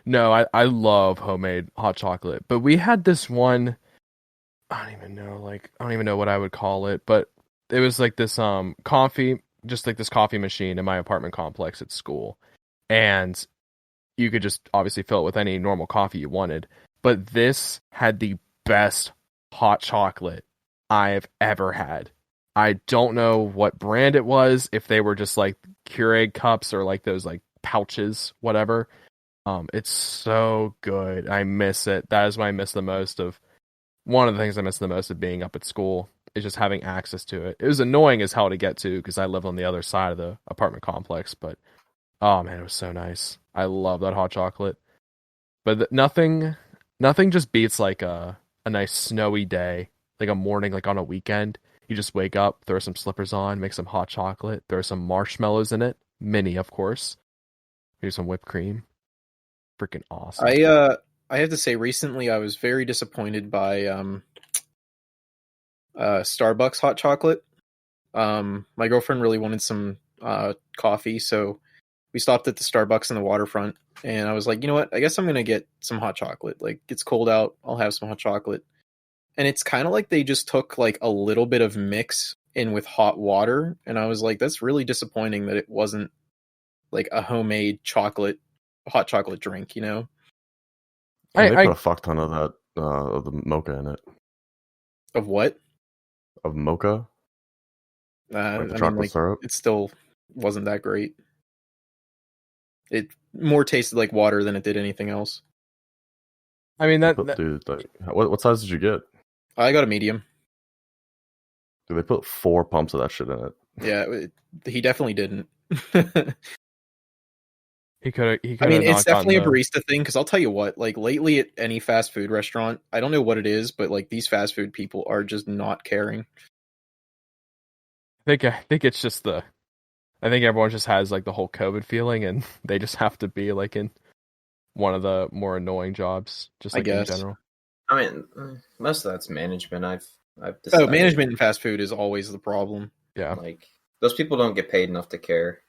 No, I love homemade hot chocolate. But we had this one, I don't even know what I would call it, but it was like this coffee, just like this coffee machine in my apartment complex at school. And you could just obviously fill it with any normal coffee you wanted. But this had the best hot chocolate I've ever had. I don't know what brand it was, if they were just like Keurig cups or like those like pouches, whatever. It's so good. I miss it. That is what I miss the most of. One of the things I miss the most of being up at school is just having access to it. It was annoying as hell to get to because I live on the other side of the apartment complex, but oh man, it was so nice. I love that hot chocolate. But nothing just beats like a nice snowy day, like a morning, like on a weekend. You just wake up, throw some slippers on, make some hot chocolate, throw some marshmallows in it, mini of course. Maybe some whipped cream. Freaking awesome. I have to say recently I was very disappointed by Starbucks hot chocolate. My girlfriend really wanted some coffee, so we stopped at the Starbucks in the waterfront, and I was like, you know what? I guess I'm gonna get some hot chocolate. Like it's cold out, I'll have some hot chocolate. And it's kind of like they just took like a little bit of mix in with hot water, and I was like, that's really disappointing that it wasn't like a homemade hot chocolate drink, you know? And they I put a fuck ton of that of the mocha in it. Of what? Of mocha, like the chocolate syrup. it still wasn't that great. It more tasted like water than it did anything else. I mean that Dude, like, what size did you get? I got a medium. Dude, they put 4 pumps of that shit in it. Yeah, he definitely didn't. he could I mean, it's definitely a barista thing, because I'll tell you what, like lately at any fast food restaurant, I don't know what it is, but like these fast food people are just not caring. I think it's just I think everyone just has like the whole COVID feeling, and they just have to be like in one of the more annoying jobs, just like in general. I mean, most of that's management. I've decided. Management in fast food is always the problem. Yeah, like those people don't get paid enough to care.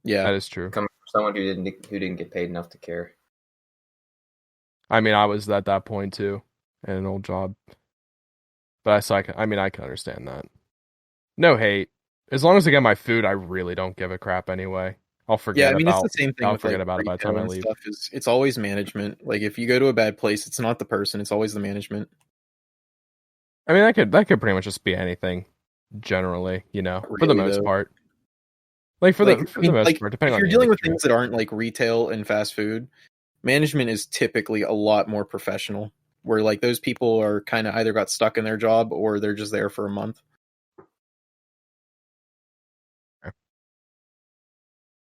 Yeah, that is true. Coming from someone who didn't get paid enough to care. I mean, I was at that point too, in an old job. But I can understand that. No hate. As long as I get my food, I really don't give a crap anyway. I'll Yeah, forget I mean it's the about same thing I'll with like forget about it by the time retail I and leave. stuff. Is it's always management. Like if you go to a bad place, it's not the person; it's always the management. I mean, that could pretty much just be anything, generally, you know, Not for the really, most though. part. Like Like for I the mean, most like part, depending if on you're the dealing with industry. things that aren't like retail and fast food, management is typically a lot more professional. Where like those people are kind of either got stuck in their job or they're just there for a month.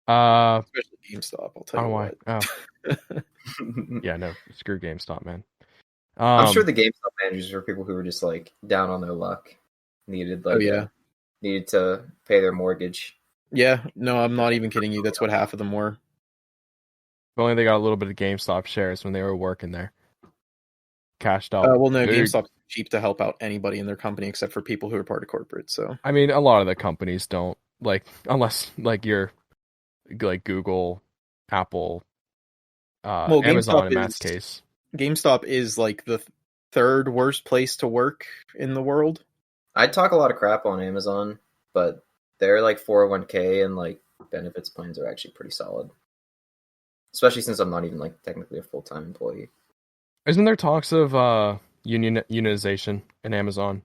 Especially GameStop, I'll I tell don't you know why. what. Oh, yeah, no, screw GameStop, man. I'm sure the GameStop managers were people who were just like down on their luck, needed Oh like yeah, needed to pay their mortgage. yeah. No, I'm not even kidding you. That's what half of them were. If only they got a little bit of GameStop shares when they were working there. Cashed out. Well, no, big. GameStop's cheap to help out anybody in their company except for people who are part of corporate. So I mean, a lot of the companies don't like unless like you're like Google, Apple, well, Amazon in Matt's case. GameStop is like the third worst place to work in the world. I talk a lot of crap on Amazon, but their like 401k and like benefits plans are actually pretty solid. Especially since I'm not even like technically a full-time employee. Isn't there talks of unionization in Amazon?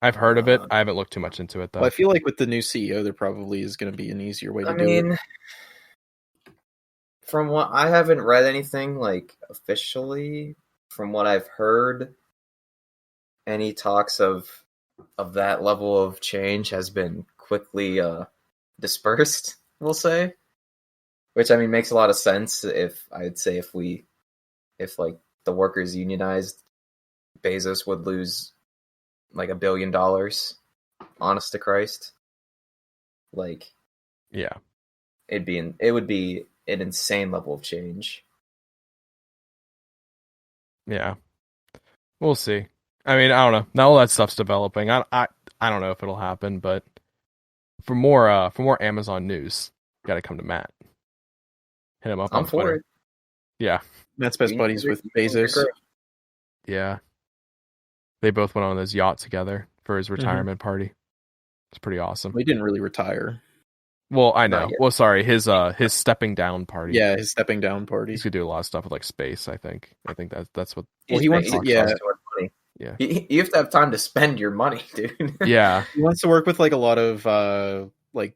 I've heard of it. I haven't looked too much into it though. Well, I feel like with the new CEO, there probably is going to be an easier way to do it. From what I haven't read anything like officially, from what I've heard, any talks of that level of change has been quickly dispersed, we'll say. Which I mean makes a lot of sense if like the workers unionized, Bezos would lose like $1 billion. Honest to Christ. Like yeah. it would be an insane level of change. Yeah. We'll see. I mean, I don't know. Now all that stuff's developing. I don't know if it'll happen, but for more Amazon news, you got to come to Matt. Hit him up on I'm for Twitter. it. Yeah. Matt's best buddies with Bezos. Yeah. They both went on this yacht together for his retirement party. It's pretty awesome. Well, he didn't really retire. Well, I know. Not yet. Well, sorry, his stepping down party. Yeah, his stepping down party. He's gonna do a lot of stuff with like space. I think that's what. Well, he wants to. Yeah, yeah. You have to have time to spend your money, dude. Yeah. He wants to work with like a lot of like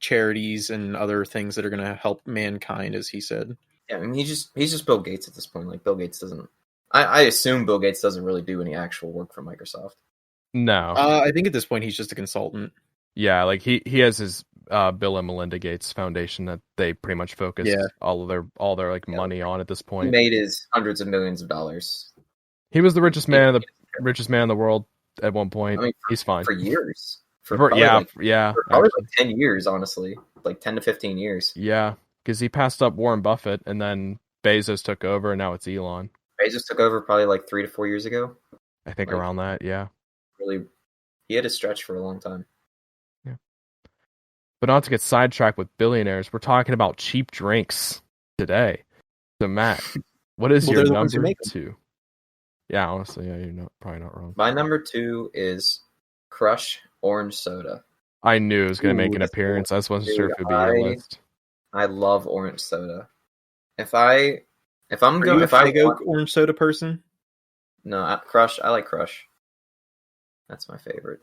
charities and other things that are going to help mankind, as he said. Yeah, I mean he's just Bill Gates at this point. Like Bill Gates doesn't. I assume Bill Gates doesn't really do any actual work for Microsoft. No. I think at this point he's just a consultant. Yeah, like he has his Bill and Melinda Gates Foundation that they pretty much focus all their like money on at this point. He made his hundreds of millions of dollars. He was the richest man in the world at one point. I mean, he's fine for years. For probably 10 years, honestly, like 10 to 15 years. Yeah, because he passed up Warren Buffett, and then Bezos took over, and now it's Elon. Bezos took over probably like 3 to 4 years ago. I think around that, yeah. Really, he had a stretch for a long time. Yeah. But not to get sidetracked with billionaires, we're talking about cheap drinks today. So Matt, what is your number 2? Yeah, honestly, yeah, you're probably not wrong. My number 2 is Crush Orange Soda. I knew it was going to make an appearance. I just wasn't sure if it would be your list. I love orange soda. If I'm going, if I go orange soda person, no, Crush. I like Crush. That's my favorite.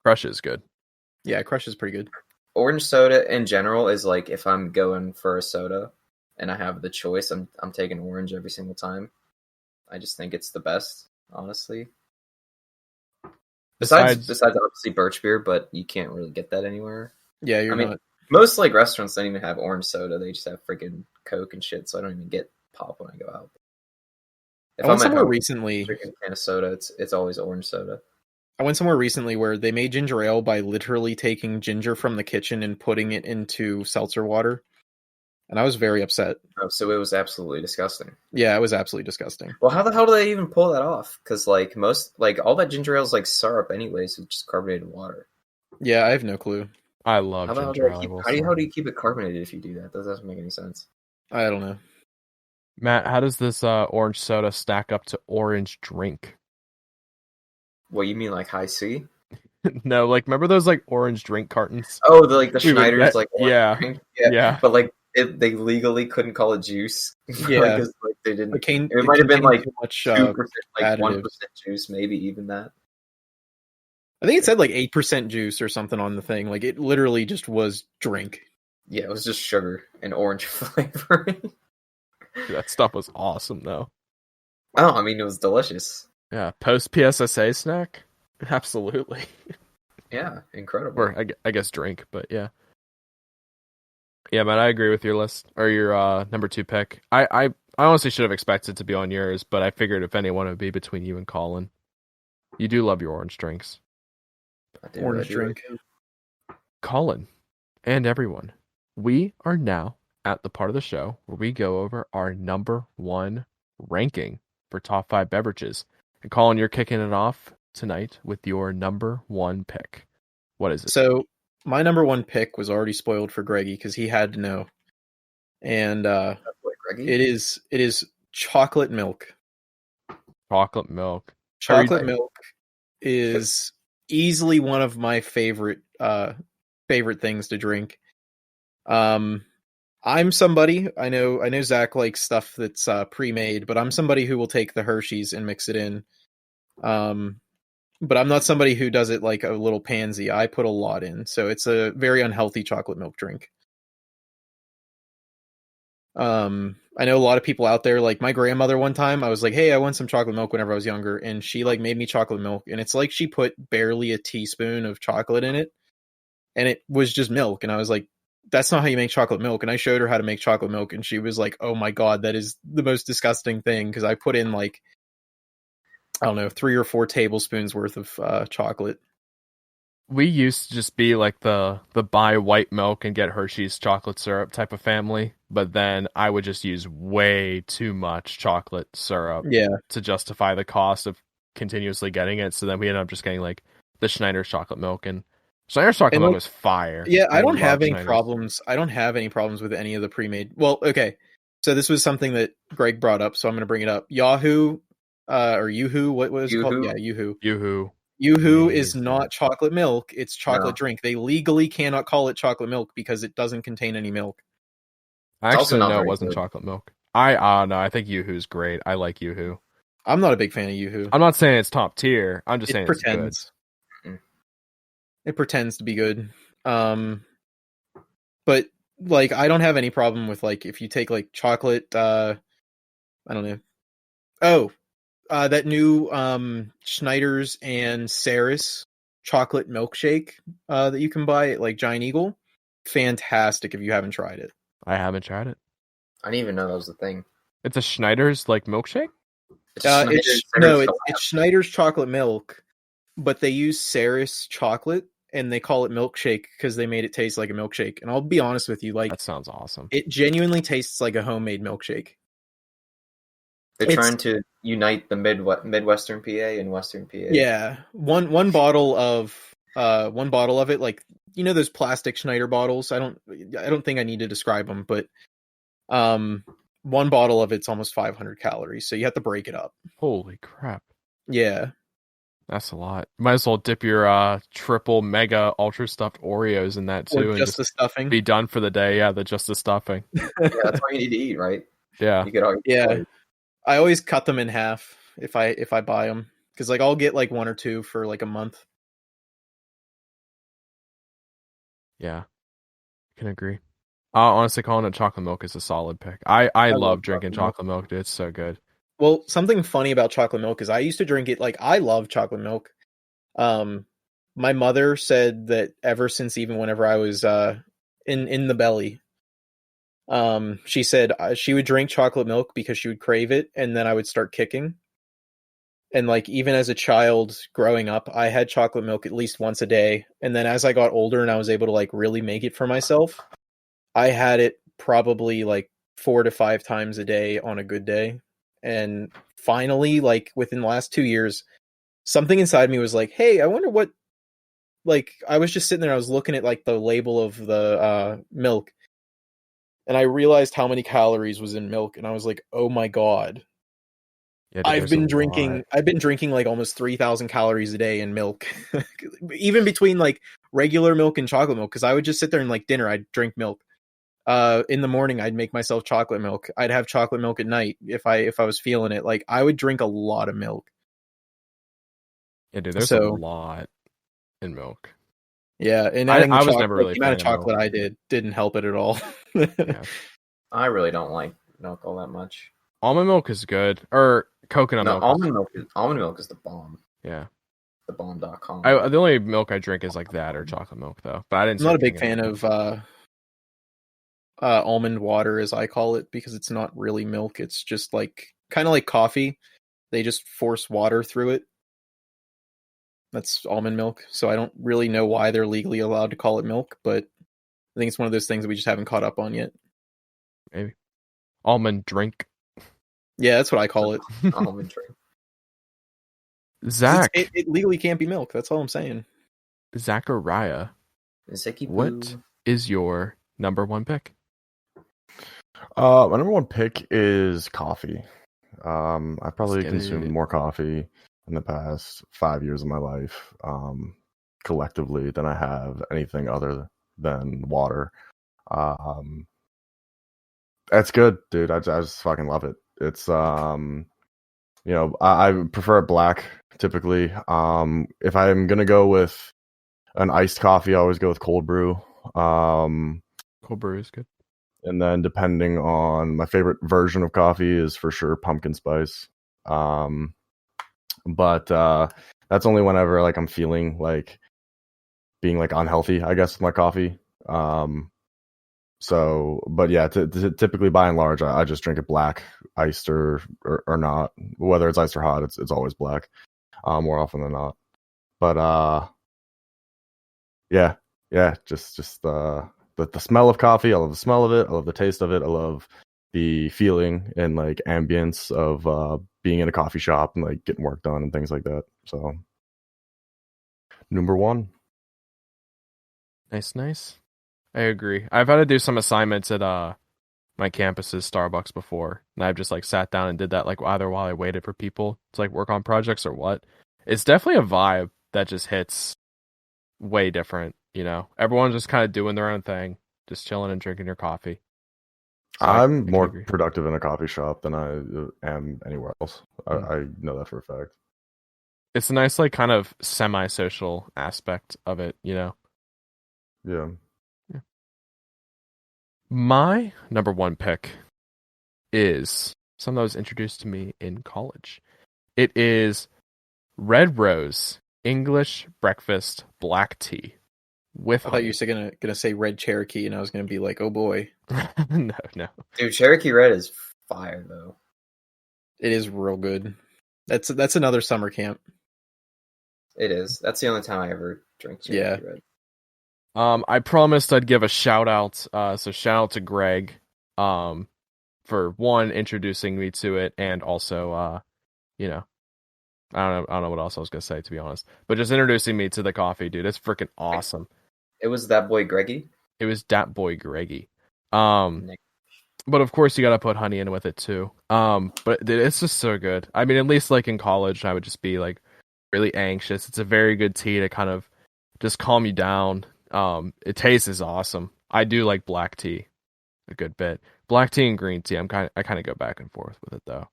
Crush is good. Yeah, Crush is pretty good. Orange soda in general is like if I'm going for a soda and I have the choice, I'm taking orange every single time. I just think it's the best, honestly. Besides obviously birch beer, but you can't really get that anywhere. Yeah, I mean, most like restaurants don't even have orange soda. They just have freaking Coke and shit. So I don't even get pop when I go out. If I went somewhere recently, drinking a can of soda, it's always orange soda. I went somewhere recently where they made ginger ale by literally taking ginger from the kitchen and putting it into seltzer water. And I was very upset. Oh, so it was absolutely disgusting. Yeah, it was absolutely disgusting. Well, how the hell do they even pull that off? Because like all that ginger ale is like syrup anyways, it's just carbonated water. Yeah, I have no clue. I love ginger ale. How do you keep it carbonated if you do that? That doesn't make any sense. I don't know. Matt, how does this orange soda stack up to orange drink? What you mean, like high C? No, like remember those like orange drink cartons Oh, the we would Schneider's get? like orange Yeah, drink. Yeah, yeah. but like they legally couldn't call it juice. Yeah. Because like they didn't. It Might have been contained like too much 2%, like additives. 1% juice, maybe even that. I think it said like 8% juice or something on the thing. Like it literally just was drink. Yeah, it was just sugar and orange flavoring. That stuff was awesome though. Oh, I mean, it was delicious. Yeah, post PSSA snack, absolutely. Yeah, incredible. Or I guess drink, but yeah. Yeah, man, I agree with your list or your number 2 pick. I honestly should have expected to be on yours, but I figured if anyone it would be between you and Colin. You do love your orange drinks. Orange drink. Colin and everyone, we are now at the part of the show where we go over our number 1 ranking for top 5 beverages. And Colin, you're kicking it off tonight with your number 1 pick. What is it? So my number 1 pick was already spoiled for Greggy because he had to know. And it is chocolate milk. Chocolate milk. Chocolate milk is easily one of my favorite things to drink. I'm somebody, I know Zach likes stuff that's pre-made, but I'm somebody who will take the Hershey's and mix it in. But I'm not somebody who does it like a little pansy. I put a lot in, so it's a very unhealthy chocolate milk drink. I know a lot of people out there, like my grandmother one time, I was like, hey, I want some chocolate milk whenever I was younger, and she like made me chocolate milk, and it's like she put barely a teaspoon of chocolate in it, and it was just milk, and I was like, that's not how you make chocolate milk. And I showed her how to make chocolate milk, and she was like, oh my god, that is the most disgusting thing, because I put in like, I don't know, 3 or 4 tablespoons worth of chocolate. We used to just be like the buy white milk and get Hershey's chocolate syrup type of family, but then I would just use way too much chocolate syrup to justify the cost of continuously getting it. So then we ended up just getting like the Schneider's chocolate milk, and Schneider's chocolate milk was fire. Yeah, I don't have any Schneider's problems. I don't have any problems with any of the pre-made. Well, okay. So this was something that Greg brought up, so I'm going to bring it up. Yahoo or Yoo-hoo, what was it called? Yeah, Yoo-hoo. Yoo-hoo. Yoo-hoo is not chocolate milk, it's chocolate drink. They legally cannot call it chocolate milk because it doesn't contain any milk. I actually know it wasn't chocolate milk. No, I think Yoo-hoo's great. I like Yoo-hoo. I'm not a big fan of Yoo-hoo. I'm not saying it's top tier. I'm just saying pretends. It's good. It pretends to be good. But like I don't have any problem with like if you take like chocolate I don't know. Oh, that new Schneider's and Saris chocolate milkshake that you can buy at like Giant Eagle. Fantastic if you haven't tried it. I haven't tried it. I didn't even know that was a thing. It's a Schneider's like milkshake? It's Schneider's chocolate milk, but they use Saris chocolate and they call it milkshake because they made it taste like a milkshake. And I'll be honest with you, like that sounds awesome. It genuinely tastes like a homemade milkshake. They're trying to unite the Midwestern PA and Western PA. Yeah, one bottle of it, like you know those plastic Schneider bottles. I don't think I need to describe them, but one bottle of it's almost 500 calories, so you have to break it up. Holy crap! Yeah, that's a lot. Might as well dip your triple mega ultra stuffed Oreos in that too, and just the stuffing. Be done for the day. Yeah, just the stuffing. Yeah, that's all you need to eat, right? Yeah, you get all yeah. I always cut them in half if I buy them because like I'll get like 1 or 2 for like a month. Yeah, can agree. Honestly, calling it chocolate milk is a solid pick. I love drinking chocolate milk, dude. It's so good. Well, something funny about chocolate milk is I used to drink it like I love chocolate milk. My mother said that ever since even whenever I was in the belly. She said she would drink chocolate milk because she would crave it, and then I would start kicking. And like even as a child growing up, I had chocolate milk at least once a day. And then as I got older and I was able to like really make it for myself, I had it probably like 4 to 5 times a day on a good day. And finally, like within the last 2 years, something inside me was like, hey, I wonder what, like I was just sitting there, I was looking at like the label of the milk. and I realized how many calories was in milk, and I was like, "Oh my god." Yeah, dude, I've there's a been drinking like almost 3,000 calories a day in milk. Even between like regular milk and chocolate milk, cuz I would just sit there and like dinner I'd drink milk. In the morning I'd make myself chocolate milk. I'd have chocolate milk at night if I was feeling it. Like I would drink a lot of milk. Yeah, dude, there's a So, lot in milk. yeah, and adding I was never really the a amount fan of of milk. chocolate I didn't help it at all. Yeah. I really don't like milk all that much. Almond milk is good. Or coconut No, milk. almond milk is the bomb. Yeah. Thebomb.com. The only milk I drink is like that or chocolate milk though. But I didn't I'm not a start big drinking fan milk. of almond water, as I call it, because it's not really milk. It's just like kind of like coffee. They just force water through it. That's almond milk. So I don't really know why they're legally allowed to call it milk, but I think it's one of those things that we just haven't caught up on yet. Maybe. Almond drink. Yeah, that's what I call it. Almond drink. Zach. It legally can't be milk. That's all I'm saying. Zachariah. Ziki What poo. is your number one pick? My number one pick is coffee. I probably get consumed it. more coffee in the past 5 years of my life, collectively, than I have anything other than water. That's good, dude. I just fucking love it. It's I prefer it black typically. If I'm gonna go with an iced coffee, I always go with cold brew. Cold brew is good. And then depending on my favorite version of coffee is for sure pumpkin spice. But that's only whenever like I'm feeling like being like unhealthy, I guess, with my coffee. But yeah, typically by and large, I just drink it black, iced or not. Whether it's iced or hot, it's always black, more often than not. But yeah, just the smell of coffee. I love the smell of it. I love the taste of it. I love the feeling and like ambience of being in a coffee shop and like getting work done and things like that. So, number one. Nice. I agree. I've had to do some assignments at my campus's Starbucks before, and I've just like sat down and did that like either while I waited for people to like work on projects or what. It's definitely a vibe that just hits way different, you know. Everyone's just kind of doing their own thing, just chilling and drinking your coffee. So I'm I more agree. productive in a coffee shop than I am anywhere else. I know that for a fact. It's a nice like kind of semi-social aspect of it, you know. Yeah. My number one pick is something that was introduced to me in college. It is Red Rose English Breakfast Black Tea with I thought you were gonna say Red Cherokee, and I was gonna be like, oh boy, no. Dude, Cherokee Red is fire though. it is real good. That's another summer camp. It is. That's the only time I ever drink Cherokee Red. I promised I'd give a shout out. So shout out to Greg, for one introducing me to it, and also, you know, I don't know what else I was gonna say, to be honest, but just introducing me to the coffee, dude. It's freaking awesome. It was that boy Greggy. It was that boy Greggy. But of course you gotta put honey in with it too. But dude, it's just so good. I mean, at least like in college, I would just be like really anxious. It's a very good tea to kind of just calm you down. It tastes awesome. I do like black tea a good bit. Black tea and green tea, I kind of go back and forth with it though.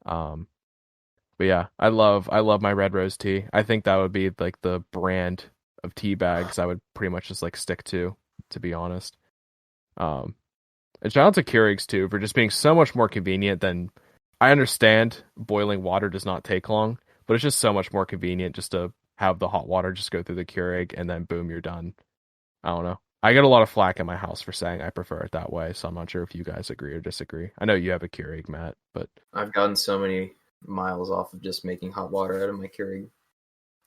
But yeah, I love my Red Rose tea. I think that would be like the brand of tea bags I would pretty much just like stick to be honest. And shout out to Keurigs too for just being so much more convenient than I understand boiling water does not take long, but it's just so much more convenient just to have the hot water just go through the Keurig and then boom, you're done. I don't know. I get a lot of flack in my house for saying I prefer it that way, so I'm not sure if you guys agree or disagree. I know you have a Keurig, Matt, but I've gotten so many miles off of just making hot water out of my Keurig.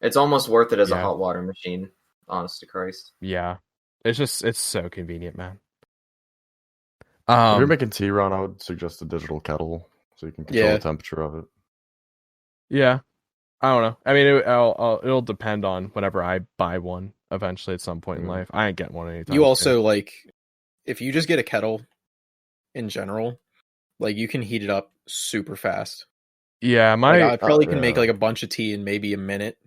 It's almost worth it as a hot water machine, honest to Christ. Yeah. It's so convenient, man. If you're making tea, Ron, I would suggest a digital kettle so you can control the temperature of it. Yeah. I don't know. I mean, it'll depend on whenever I buy one eventually at some point in life. I ain't getting one anytime. You also like, if you just get a kettle, in general. Like you can heat it up super fast. Yeah, Like I probably can yeah. make like a bunch of tea in maybe a minute.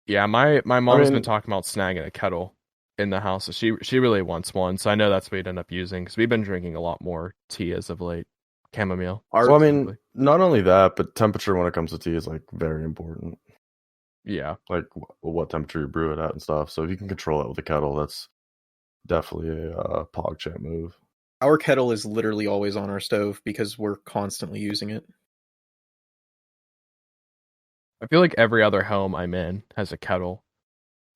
my mom's been mean- talking about snagging a kettle in the house. She really wants one, so I know that's what we'd end up using because we've been drinking a lot more tea as of late, chamomile. Well, I mean, specifically. not only that, but temperature when it comes to tea is like very important. Yeah, Like what temperature you brew it at and stuff. So if you can control it with a kettle, that's definitely a PogChamp move. Our kettle is literally always on our stove because we're constantly using it. I feel like every other home I'm in has a kettle,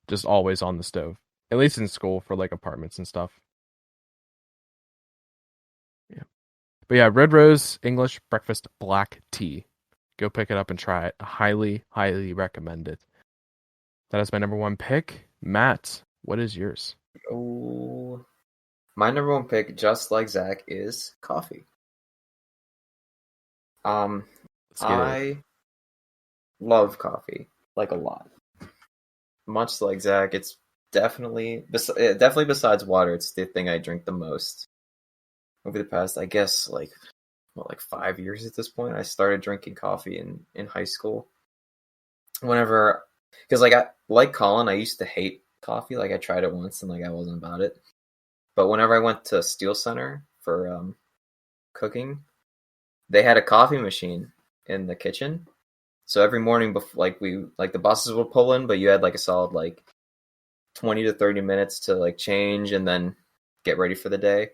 just always on the stove. At least in school for like apartments and stuff. Yeah, but yeah, Red Rose English Breakfast Black Tea. Go pick it up and try it. Highly, highly recommend it. That is my number one pick. Matt, what is yours? Oh, my number one pick, just like Zach, is coffee. Let's get it. I love coffee like a lot. Much like Zach, it's definitely besides water, it's the thing I drink the most. Over the past, I guess, like 5 years at this point, I started drinking coffee in high school. Whenever, because like Colin, I used to hate coffee. Like I tried it once and like I wasn't about it. But whenever I went to Steel Center for cooking, they had a coffee machine in the kitchen. So every morning, before, the buses would pull in, but you had like a solid like 20 to 30 minutes to like change and then get ready for the day.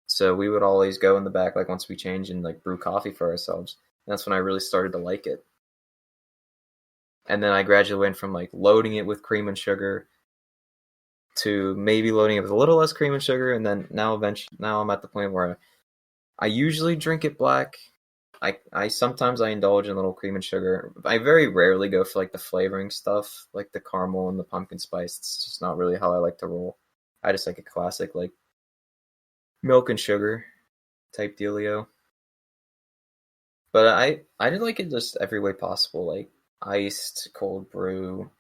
So we would always go in the back like once we changed and like brew coffee for ourselves. And that's when I really started to like it. And then I gradually went from like loading it with cream and sugar to maybe loading it with a little less cream and sugar, and then now I'm at the point where I usually drink it black. I sometimes I indulge in a little cream and sugar. I very rarely go for like the flavoring stuff, like the caramel and the pumpkin spice. It's just not really how I like to roll. I just like a classic like milk and sugar type dealio. But I did like it just every way possible, like iced, cold brew.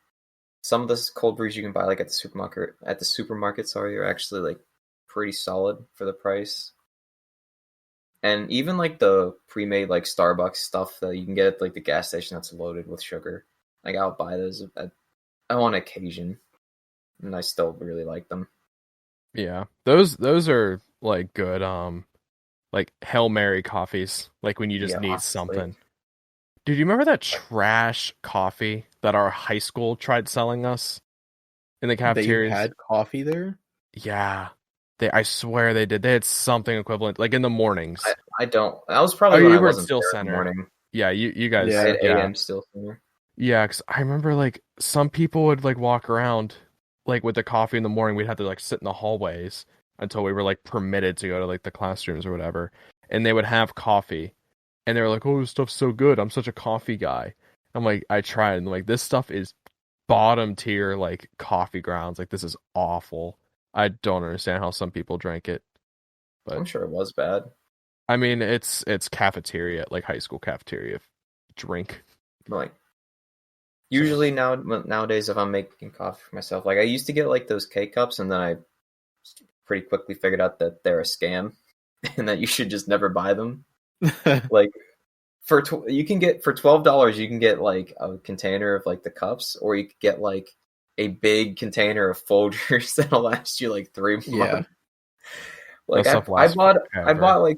Some of the cold brews you can buy like at the supermarket, sorry, are actually like pretty solid for the price. And even like the pre-made like Starbucks stuff that you can get at like the gas station that's loaded with sugar. Like I'll buy those on occasion. And I still really like them. Yeah, those are like good. Like Hail Mary coffees. Like when you just Yeah, need honestly. something. Dude, you remember that trash coffee that our high school tried selling us in the That you cafeterias? had coffee there? Yeah. I swear they did. They had something equivalent, like in the mornings. I don't. That was probably Oh, when you I were at wasn't Steel there in the Center. morning. Yeah, you guys. Yeah. I had Yeah, AM still center. yeah. Because I remember like some people would like walk around like with the coffee in the morning. We'd have to like sit in the hallways until we were like permitted to go to like the classrooms or whatever, and they would have coffee, and they were like, "Oh, this stuff's so good. I'm such a coffee guy." I'm like, I tried, and like this stuff is bottom tier like coffee grounds. Like this is awful. I don't understand how some people drank it. But I'm sure it was bad. I mean, it's cafeteria, like high school cafeteria drink. Like usually nowadays, if I'm making coffee for myself, like I used to get like those K cups, and then I pretty quickly figured out that they're a scam, and that you should just never buy them. Like you can get for $12, you can get like a container of like the cups, or you could get like a big container of Folgers that'll last you like 3 months. Yeah. Like That stuff I lasts bought forever. like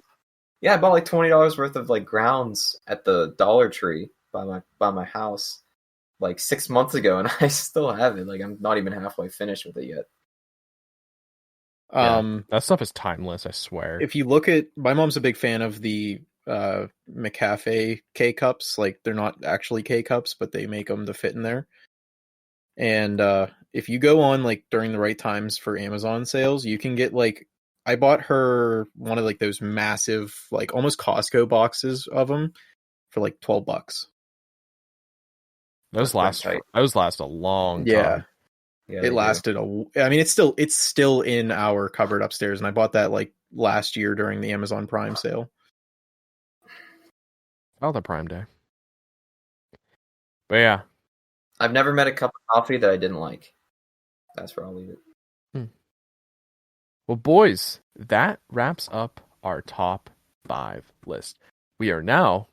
I bought like $20 worth of like grounds at the Dollar Tree by my house like 6 months ago, and I still have it. Like I'm not even halfway finished with it yet. That stuff is timeless, I swear. If you look at, my mom's a big fan of the McCafe K cups. Like they're not actually K cups, but they make them to fit in there. And if you go on like during the right times for Amazon sales, you can get like, I bought her one of like those massive, like almost Costco boxes of them for like $12. Those last a long Yeah. time. Yeah, It lasted I mean, it's still in our cupboard upstairs, and I bought that like last year during the Amazon Prime sale. Oh, the Prime Day. But yeah. I've never met a cup of coffee that I didn't like. That's where I'll leave it. Well, boys, that wraps up our top 5 list. We are now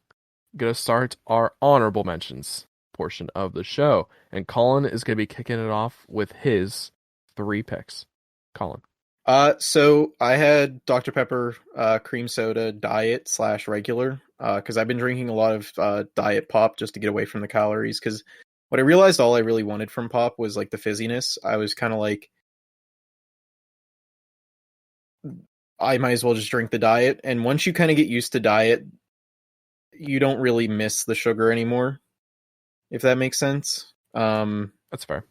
going to start our honorable mentions portion of the show. And Colin is going to be kicking it off with his 3 picks. Colin. So I had Dr. Pepper cream soda diet / regular because I've been drinking a lot of diet pop just to get away from the calories. Because what I realized all I really wanted from pop was like the fizziness. I was kind of like, I might as well just drink the diet. And once you kind of get used to diet, you don't really miss the sugar anymore, if that makes sense. That's fair.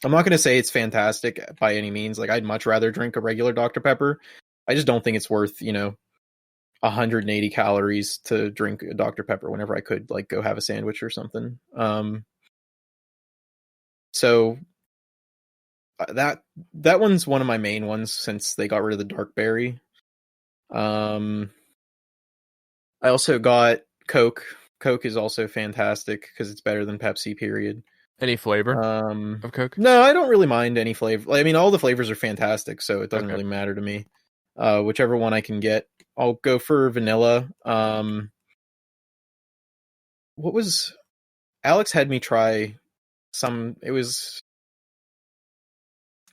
I'm not going to say it's fantastic by any means. Like, I'd much rather drink a regular Dr. Pepper. I just don't think it's worth, 180 calories to drink a Dr. Pepper whenever I could, like, go have a sandwich or something. So that one's one of my main ones since they got rid of the dark berry. I also got Coke. Coke is also fantastic because it's better than Pepsi, period. Any flavor of Coke? No, I don't really mind any flavor. I mean, all the flavors are fantastic, so it doesn't Okay. really matter to me. Whichever one I can get. I'll go for vanilla. What was... Alex had me try some... It was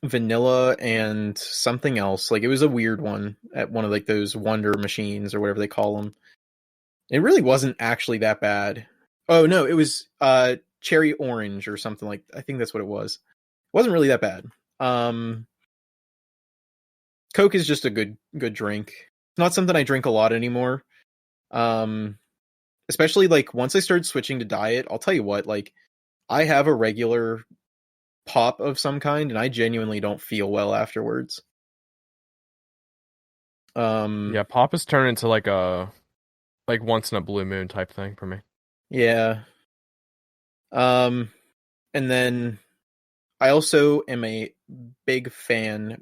vanilla and something else. Like, it was a weird one at one of, like, those Wonder machines or whatever they call them. It really wasn't actually that bad. Oh, no, it was cherry orange or something like... I think that's what it was. It wasn't really that bad. Coke is just a good drink. It's not something I drink a lot anymore. Especially like once I started switching to diet, I'll tell you what, like I have a regular pop of some kind and I genuinely don't feel well afterwards. Yeah, pop has turned into like a once in a blue moon type thing for me. Yeah. And then I also am a big fan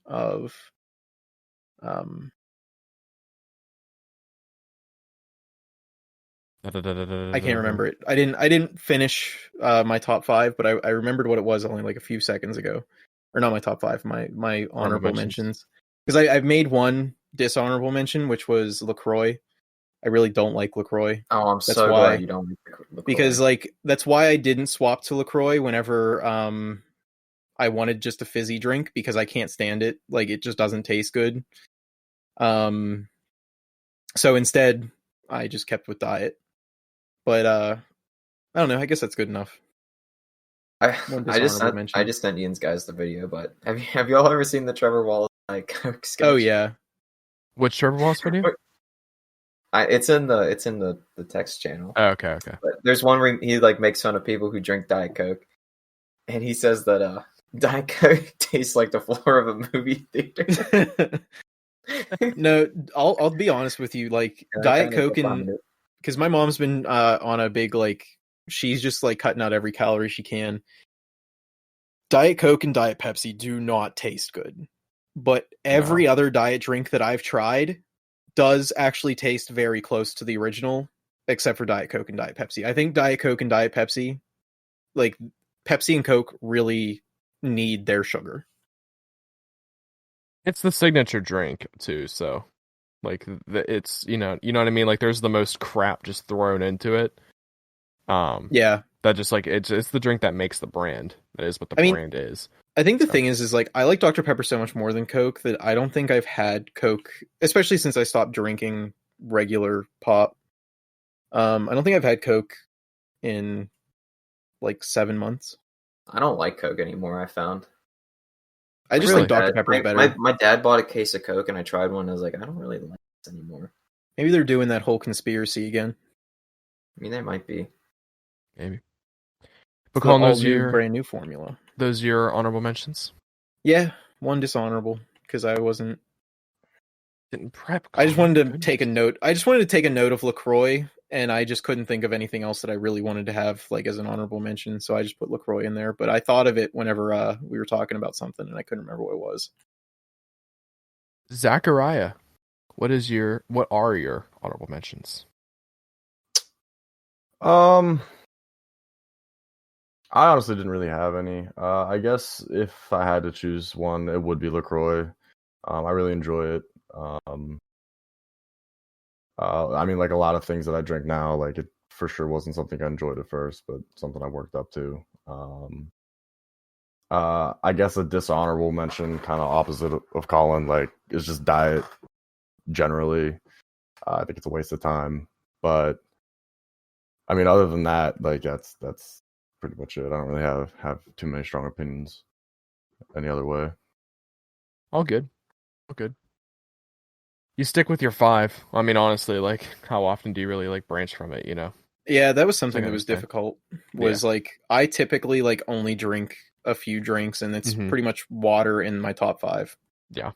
of I can't remember it. I didn't finish my top 5, but I remembered what it was only like a few seconds ago. Or not my top 5, my honorable mentions. Because I've made one dishonorable mention, which was LaCroix. I really don't like LaCroix. Oh, I'm That's so why, glad you don't like LaCroix. Because like that's why I didn't swap to LaCroix whenever I wanted just a fizzy drink, because I can't stand it. Like, it just doesn't taste good. So instead I just kept with diet. But I don't know, I guess that's good enough. I just sent Ian's guys the video, but have y'all ever seen the Trevor Wallace Coke sketch? Oh yeah. Which Trevor Wallace video? It's in the text channel. Oh, okay. But there's one where he like makes fun of people who drink Diet Coke, and he says that Diet Coke tastes like the floor of a movie theater. No, I'll be honest with you. Like, Diet Coke, and because my mom's been on a big, like, she's just like cutting out every calorie she can. Diet Coke and Diet Pepsi do not taste good, but every other diet drink that I've tried does actually taste very close to the original, except for Diet Coke and Diet Pepsi. I think Diet Coke and Diet Pepsi, like, Pepsi and Coke really need their sugar. It's the signature drink too, so like it's you know what I mean. Like, there's the most crap just thrown into it. Yeah, that just like it's the drink that makes the brand. That is what the brand is. I think the thing is like I like Dr. Pepper so much more than Coke that I don't think I've had Coke, especially since I stopped drinking regular pop. I don't think I've had Coke in like 7 months. I don't like Coke anymore, I found. I just think Dr. Pepper's better. My dad bought a case of Coke and I tried one and I was like, I don't really like this anymore. Maybe they're doing that whole conspiracy again. I mean, they might be. Maybe. But calling those brand new formula. Those your honorable mentions? Yeah, one dishonorable because I didn't prep. I just wanted to take a note. I just wanted to take a note of LaCroix, and I just couldn't think of anything else that I really wanted to have like as an honorable mention, so I just put LaCroix in there. But I thought of it whenever we were talking about something, and I couldn't remember what it was. Zachariah, what are your honorable mentions? I honestly didn't really have any. I guess if I had to choose one, it would be LaCroix. I really enjoy it. I mean, like a lot of things that I drink now, like it for sure wasn't something I enjoyed at first, but something I worked up to. I guess a dishonorable mention, kind of opposite of Colin, like is just diet generally. I think it's a waste of time, but I mean, other than that, like that's pretty much it. I don't really have too many strong opinions any other way. All good. All good. You stick with your 5. I mean, honestly, like, how often do you really like branch from it? You know? Yeah, that was something I that was understand. difficult. Was like I typically like only drink a few drinks, and it's Mhm. pretty much water in my top 5. Yeah,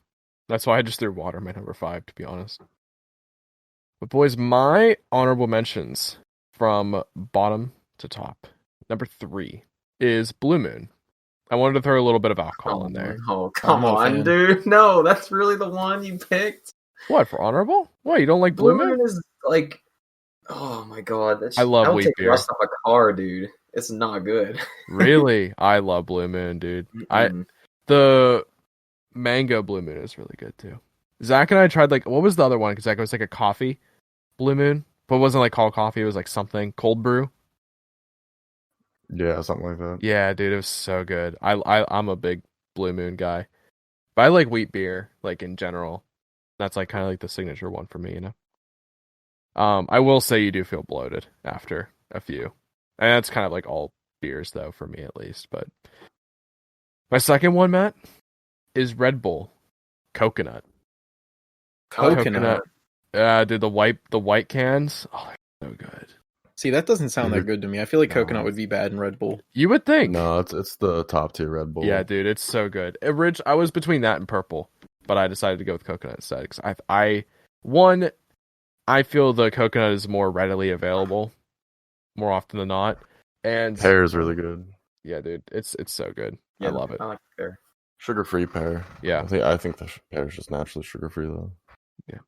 that's why I just threw water my number 5, to be honest. But boys, my honorable mentions from bottom to top. Number 3 is Blue Moon. I wanted to throw a little bit of alcohol in there. Oh, come not a on, fan. dude. No, that's really the one you picked. What, for honorable? What, you don't like Blue Blue Moon? Moon is like, oh my god, I love that would wheat take beer. rust off a car, dude. It's not good. Really? I love Blue Moon, dude. Mm-mm. The mango Blue Moon is really good too. Zach and I tried like, what was the other one? Because Zach, it was like a coffee Blue Moon, but it wasn't like called coffee. It was like something cold brew. Yeah, something like that. Yeah, dude, it was so good. I'm a big Blue Moon guy, but I like wheat beer like in general. That's like kind of like the signature one for me, you know. I will say you do feel bloated after a few, and that's kind of like all beers though for me at least. But my second one, Matt, is Red Bull coconut. Coconut. Dude, the white cans. Oh, they're so good. See, that doesn't sound that good to me. I feel like coconut No. would be bad in Red Bull. You would think. No, it's the top tier Red Bull. Yeah, dude, it's so good. I was between that and purple, but I decided to go with coconut instead because I feel the coconut is more readily available more often than not, and Pear is really good. yeah, dude, it's so good. Yeah, I love it. I like pear. Sugar-free pear. Yeah. I think the pear is just naturally sugar-free though. Yeah.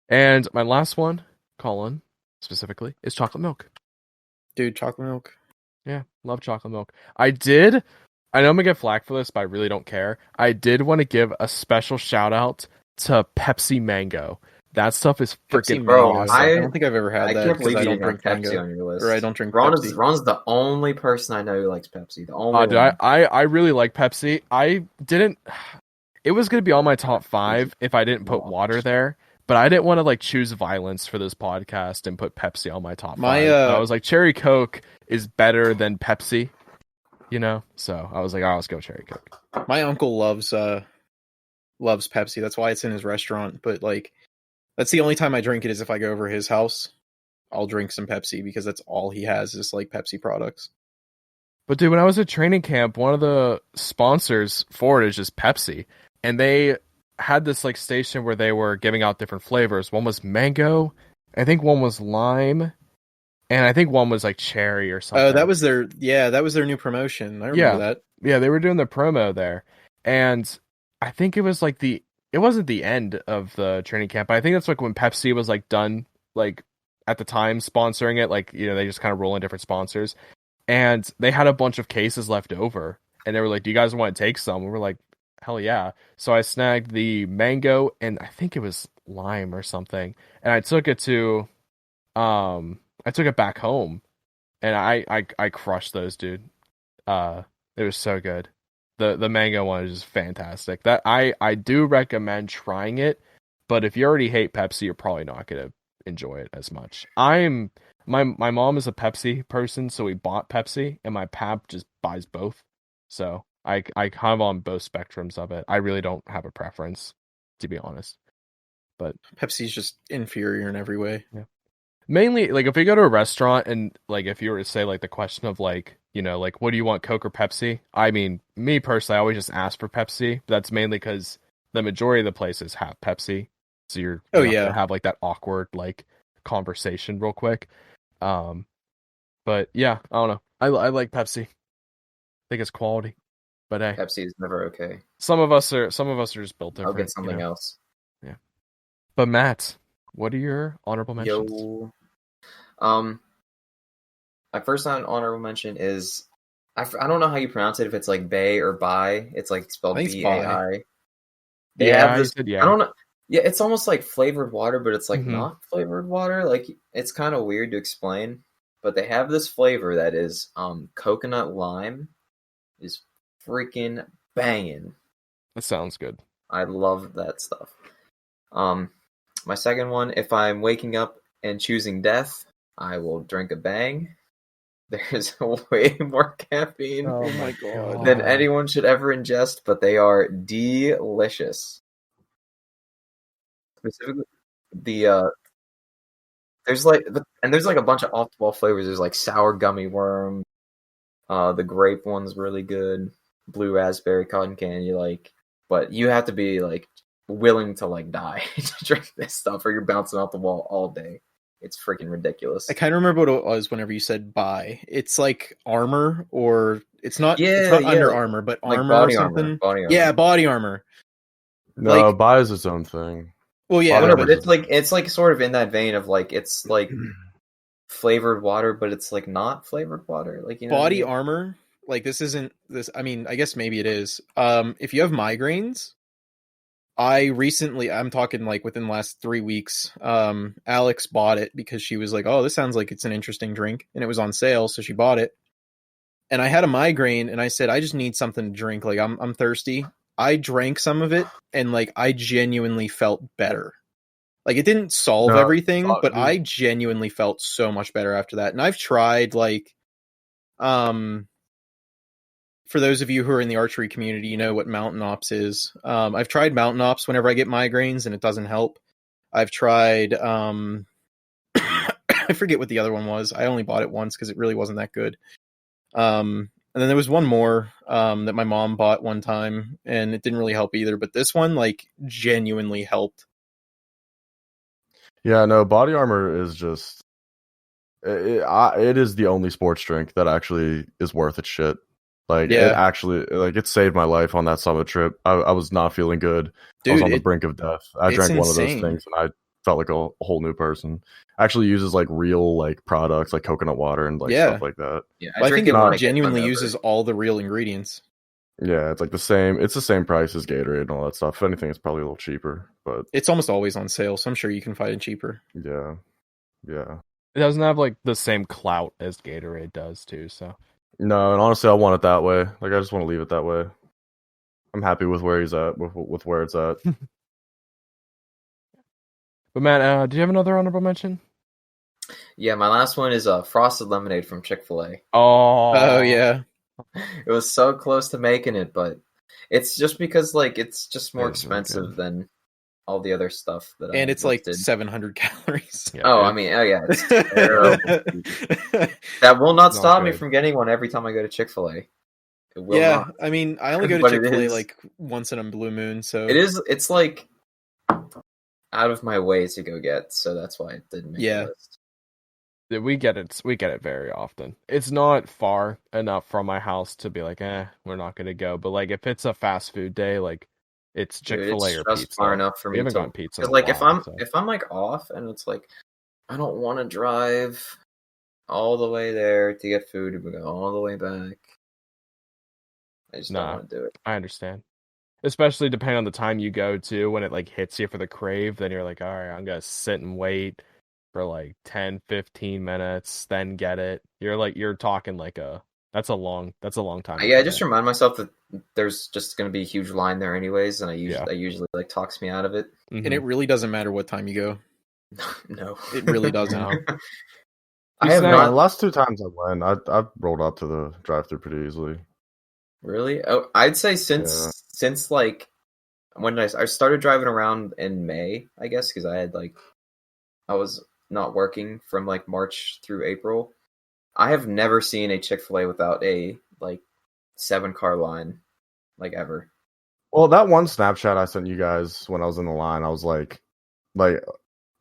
And my last one, Colin, specifically, is chocolate milk. Dude, chocolate milk. Yeah, love chocolate milk. I know I'm gonna get flack for this, but I really don't care. I did want to give a special shout out to Pepsi Mango. That stuff is Pepsi freaking Bro, mango. awesome. I don't think I've ever had I that can't because believe I you don't didn't drink have Pepsi mango. on your list. Or I don't drink Ron's Pepsi. the only person I know who likes Pepsi. The only Dude, one. I really like Pepsi. I didn't. It was gonna be on my top 5 if I didn't put water there, but I didn't want to like choose violence for this podcast and put Pepsi on my top 5. I was like, Cherry Coke is better than Pepsi, you know. So I was like, let's go Cherry Coke. My uncle loves Pepsi. That's why it's in his restaurant. But like, that's the only time I drink it is if I go over his house. I'll drink some Pepsi because that's all he has is like Pepsi products. But dude, when I was at training camp, one of the sponsors for it is just Pepsi, and they had this like station where they were giving out different flavors. One was mango, I think one was lime, and I think one was like cherry or something. Oh, that was their new promotion. I remember that. Yeah, they were doing the promo there, and I think it was like it wasn't the end of the training camp, but I think that's like when Pepsi was like done, like at the time sponsoring it, like, you know, they just kind of roll in different sponsors, and they had a bunch of cases left over, and they were like, "Do you guys want to take some?" We were like, "Hell yeah!" So I snagged the mango, and I think it was lime or something, and I took it back home, and I crushed those, dude. It was so good. The mango one is just fantastic. That I do recommend trying it, but if you already hate Pepsi, you're probably not gonna enjoy it as much. My mom is a Pepsi person, so we bought Pepsi, and my pap just buys both. So I kind of on both spectrums of it. I really don't have a preference, to be honest. But Pepsi's just inferior in every way. yeah. Mainly, like, if we go to a restaurant and, like, if you were to say, like, the question of, like, you know, like, what do you want, Coke or Pepsi? I mean, me personally, I always just ask for Pepsi. But that's mainly because the majority of the places have Pepsi. So you're not gonna have, like, that awkward, like, conversation real quick. But, yeah, I don't know. I like Pepsi. I think it's quality. But, hey. Pepsi is never okay. Some of us are just built different. I'll get something else. Yeah. But, Matt, what are your honorable mentions? Yo. My first honorable mention is I don't know how you pronounce it, if it's like Bay or Bai. It's like spelled I think it's B-A-I. They Yeah, have you this. said I yeah. don't know. Yeah, it's almost like flavored water, but it's like Mhm. not flavored water. Like it's kind of weird to explain. But they have this flavor that is coconut lime is freaking banging. That sounds good. I love that stuff. Um, my second one, if I'm waking up and choosing death, I will drink a bang. There's way more caffeine Oh my God. than anyone should ever ingest, but they are delicious. Specifically, the there's like there's like a bunch of off the wall flavors. There's like sour gummy worm. The grape one's really good. Blue raspberry, cotton candy, like, but you have to be like willing to like die to drink this stuff, or you're bouncing off the wall all day. It's freaking ridiculous. I kind of remember what it was whenever you said buy. It's like armor, or it's not Yeah, Under like, Armour, but like armor body or armor, something. body armor. Yeah, body armor. No, Like- buy is its own thing. Well, yeah, Body no, armor but is it's like sort of in that vein of like it's like flavored water, but it's like not flavored water. Like, you know what I body mean? armor. Like this isn't this. I mean, I guess maybe it is. If you have migraines, I'm talking like within the last 3 weeks. Alex bought it because she was like, "Oh, this sounds like it's an interesting drink," and it was on sale, so she bought it. And I had a migraine, and I said, "I just need something to drink. Like I'm thirsty." I drank some of it, and like I genuinely felt better. Like it didn't solve No, everything, but dude. I genuinely felt so much better after that. And I've tried like, for those of you who are in the archery community, you know what Mountain Ops is. I've tried Mountain Ops whenever I get migraines, and it doesn't help. I've tried, I forget what the other one was. I only bought it once because it really wasn't that good. And then there was one more that my mom bought one time, and it didn't really help either. But this one, like, genuinely helped. Yeah, no, body armor is just it is the only sports drink that actually is worth its shit. Like Yeah. it actually, like it saved my life on that summit trip. I was not feeling good. I was Dude, on the brink of death. I it's drank one of those insane. things and I felt like a whole new person. Actually uses like real like products like coconut water and like Yeah. stuff like that. Yeah, I drink think when I it get genuinely hungover. uses all the real ingredients. Yeah, it's like the same. It's the same price as Gatorade and all that stuff. If anything, it's probably a little cheaper. But It's almost always on sale, so I'm sure you can find it cheaper. yeah. It doesn't have like the same clout as Gatorade does too. So No, and honestly, I want it that way. Like, I just want to leave it that way. I'm happy with where he's at, with where it's at. But Matt, do you have another honorable mention? Yeah, my last one is frosted lemonade from Chick-fil-A. Oh yeah. It was so close to making it, but it's just because like it's just more It is really expensive good. than all the other stuff that I And it's like listed. 700 calories. Yeah, Oh, dude. I mean, oh yeah, it's terrible. That will not Not stop me good. from getting one every time I go to Chick-fil-A. It will Yeah, not. I mean, I only go to But it Chick-fil-A is- like once in a blue moon, so It's like out of my way to go get, so that's why it didn't make Yeah. the list. Yeah, we get it. We get it very often. It's not far enough from my house to be like, we're not gonna go. But like, if it's a fast food day, like it's Dude, Chick-fil-A it's or just pizza. far enough for We me haven't to gotten pizza in a because like while, so. if I'm like off and it's like I don't want to drive all the way there to get food and go all the way back. I just don't Nah. want to do it. I understand. Especially depending on the time you go to, when it like hits you for the crave, then you're like, all right, I'm gonna sit and wait for like 10, 15 minutes, then get it. You're talking like that's a long time. Yeah, I just remind myself that there's just going to be a huge line there anyways, and I usually like talks me out of it. and it really doesn't matter what time you go. No, It really doesn't. No. I have saying? The not last two times I went, I rolled up to the drive-thru pretty easily. really. Oh, I'd say since like when I started driving around in May, I guess, because I was not working from like March through April. I have never seen a Chick-fil-A without a like 7-car line, like ever. Well, that one Snapchat I sent you guys when I was in the line, I was like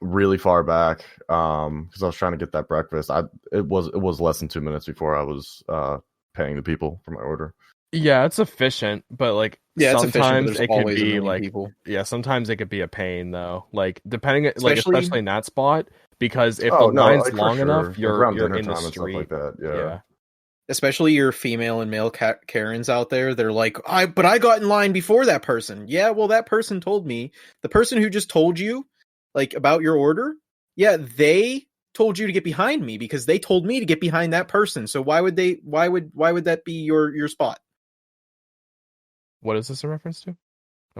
really far back because I was trying to get that breakfast. It was less than 2 minutes before I was paying the people for my order. Yeah, it's efficient, but like Yeah, it's efficient, but sometimes there's it can always a be million like people. yeah, sometimes it could be a pain though. Like depending especially in that spot, because if Oh, the no, line's like, for long sure. enough, Like, you're around dinner in the time and stuff street. like that. Yeah. especially your female and male Karens out there, they're like, but I got in line before that person. Yeah, well, that person told me. The person who just told you, like, about your order, yeah, they told you to get behind me because they told me to get behind that person. So why would that be your spot? What is this a reference to?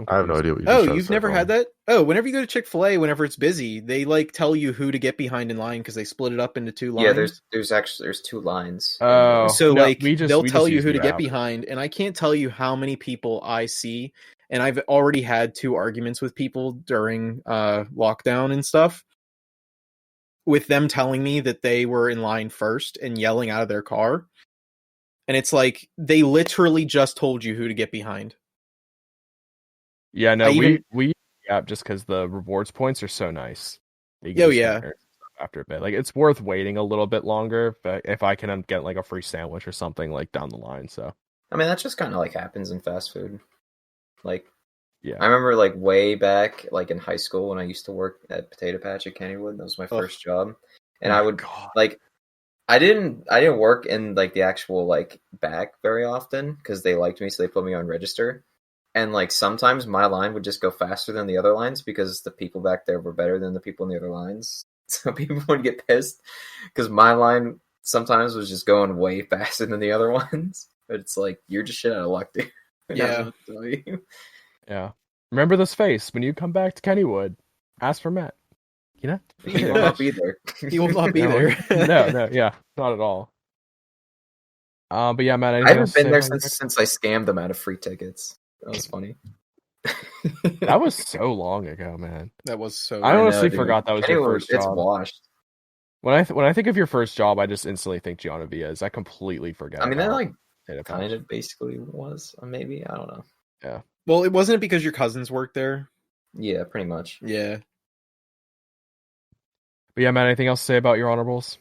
I have no idea what you Oh, just tried to you've say, never Colin. had that? Oh, whenever you go to Chick-fil-A, whenever it's busy, they like tell you who to get behind in line because they split it up into two lines. Yeah, there's 2 lines. Oh, So no, like we just they'll tell you use who the to get app. behind, and I can't tell you how many people I see, and I've already had 2 arguments with people during lockdown and stuff, with them telling me that they were in line first and yelling out of their car. And it's like they literally just told you who to get behind. Yeah, no, I even- we use the app just because the rewards points are so nice. You can Oh, just yeah. compare stuff after a bit. Like it's worth waiting a little bit longer, but if I can get like a free sandwich or something like down the line. So I mean, that just kind of like happens in fast food. Like, yeah, I remember like way back, like in high school when I used to work at Potato Patch at Kennywood. That was my first job, and I would God. like, I didn't work in like the actual like back very often because they liked me, so they put me on register. And like sometimes my line would just go faster than the other lines because the people back there were better than the people in the other lines. So people would get pissed because my line sometimes was just going way faster than the other ones. But it's like you're just shit out of luck, dude. Yeah. Yeah. Remember this face when you come back to Kennywood. Ask for Matt. You know? He will not be there. He will not be No, there. no, yeah, not at all. But yeah, Matt, I anything haven't else to been say there about your since I scammed them out of free tickets. That was funny. That was so long ago, man. That was so. I know, honestly dude. forgot that was your Kennywood, first it's job. washed. When I think of your first job, I just instantly think Gianna Vias. I completely forget. I mean, that about like Potato Patch. kind of basically was, or maybe I don't know. Well, it wasn't because your cousins worked there. Yeah, pretty much. Yeah. But yeah, Matt, anything else to say about your honorables?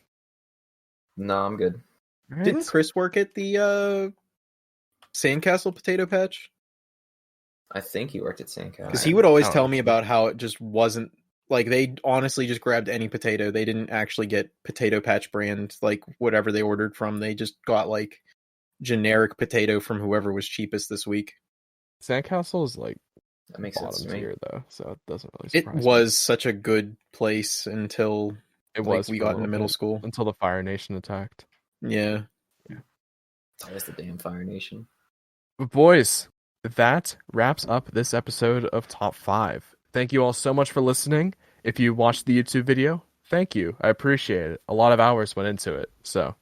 No, I'm good. All right. Didn't Chris work at the Sandcastle Potato Patch? I think he worked at Sandcastle. Because he would always I don't tell know. me about how it just wasn't like they honestly just grabbed any potato. They didn't actually get Potato Patch brand, like whatever they ordered from. They just got like generic potato from whoever was cheapest this week. Sandcastle is like That makes sense bottom to me. tier though, so it doesn't really It surprise me. was such a good place until It like was we for a got into little middle bit, school. until the Fire Nation attacked. Yeah. It's always the damn Fire Nation. But boys, that wraps up this episode of Top 5. Thank you all so much for listening. If you watched the YouTube video, thank you. I appreciate it. A lot of hours went into it. So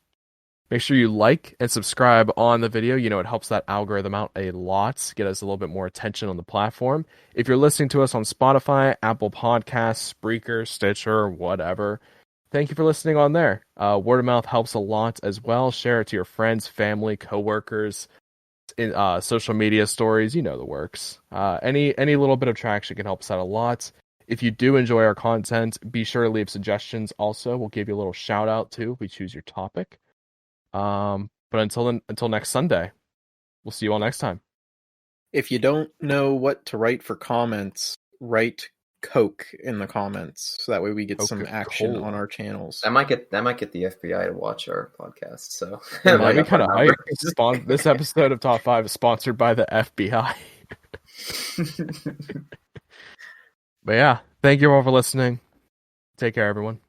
make sure you like and subscribe on the video. You know, it helps that algorithm out a lot, get us a little bit more attention on the platform. If you're listening to us on Spotify, Apple Podcasts, Spreaker, Stitcher, whatever, thank you for listening on there. Word of mouth helps a lot as well. Share it to your friends, family, coworkers, in social media stories. You know the works. Any little bit of traction can help us out a lot. If you do enjoy our content, be sure to leave suggestions. Also, we'll give you a little shout out too if we choose your topic. But until next Sunday, we'll see you all next time. If you don't know what to write for comments, write Coke in the comments so that way we get some action Coca-Cola on our channels. That might get the FBI to watch our podcast. So It might be kind of hype. This episode of Top 5 is sponsored by the FBI. But yeah, thank you all for listening. Take care, everyone.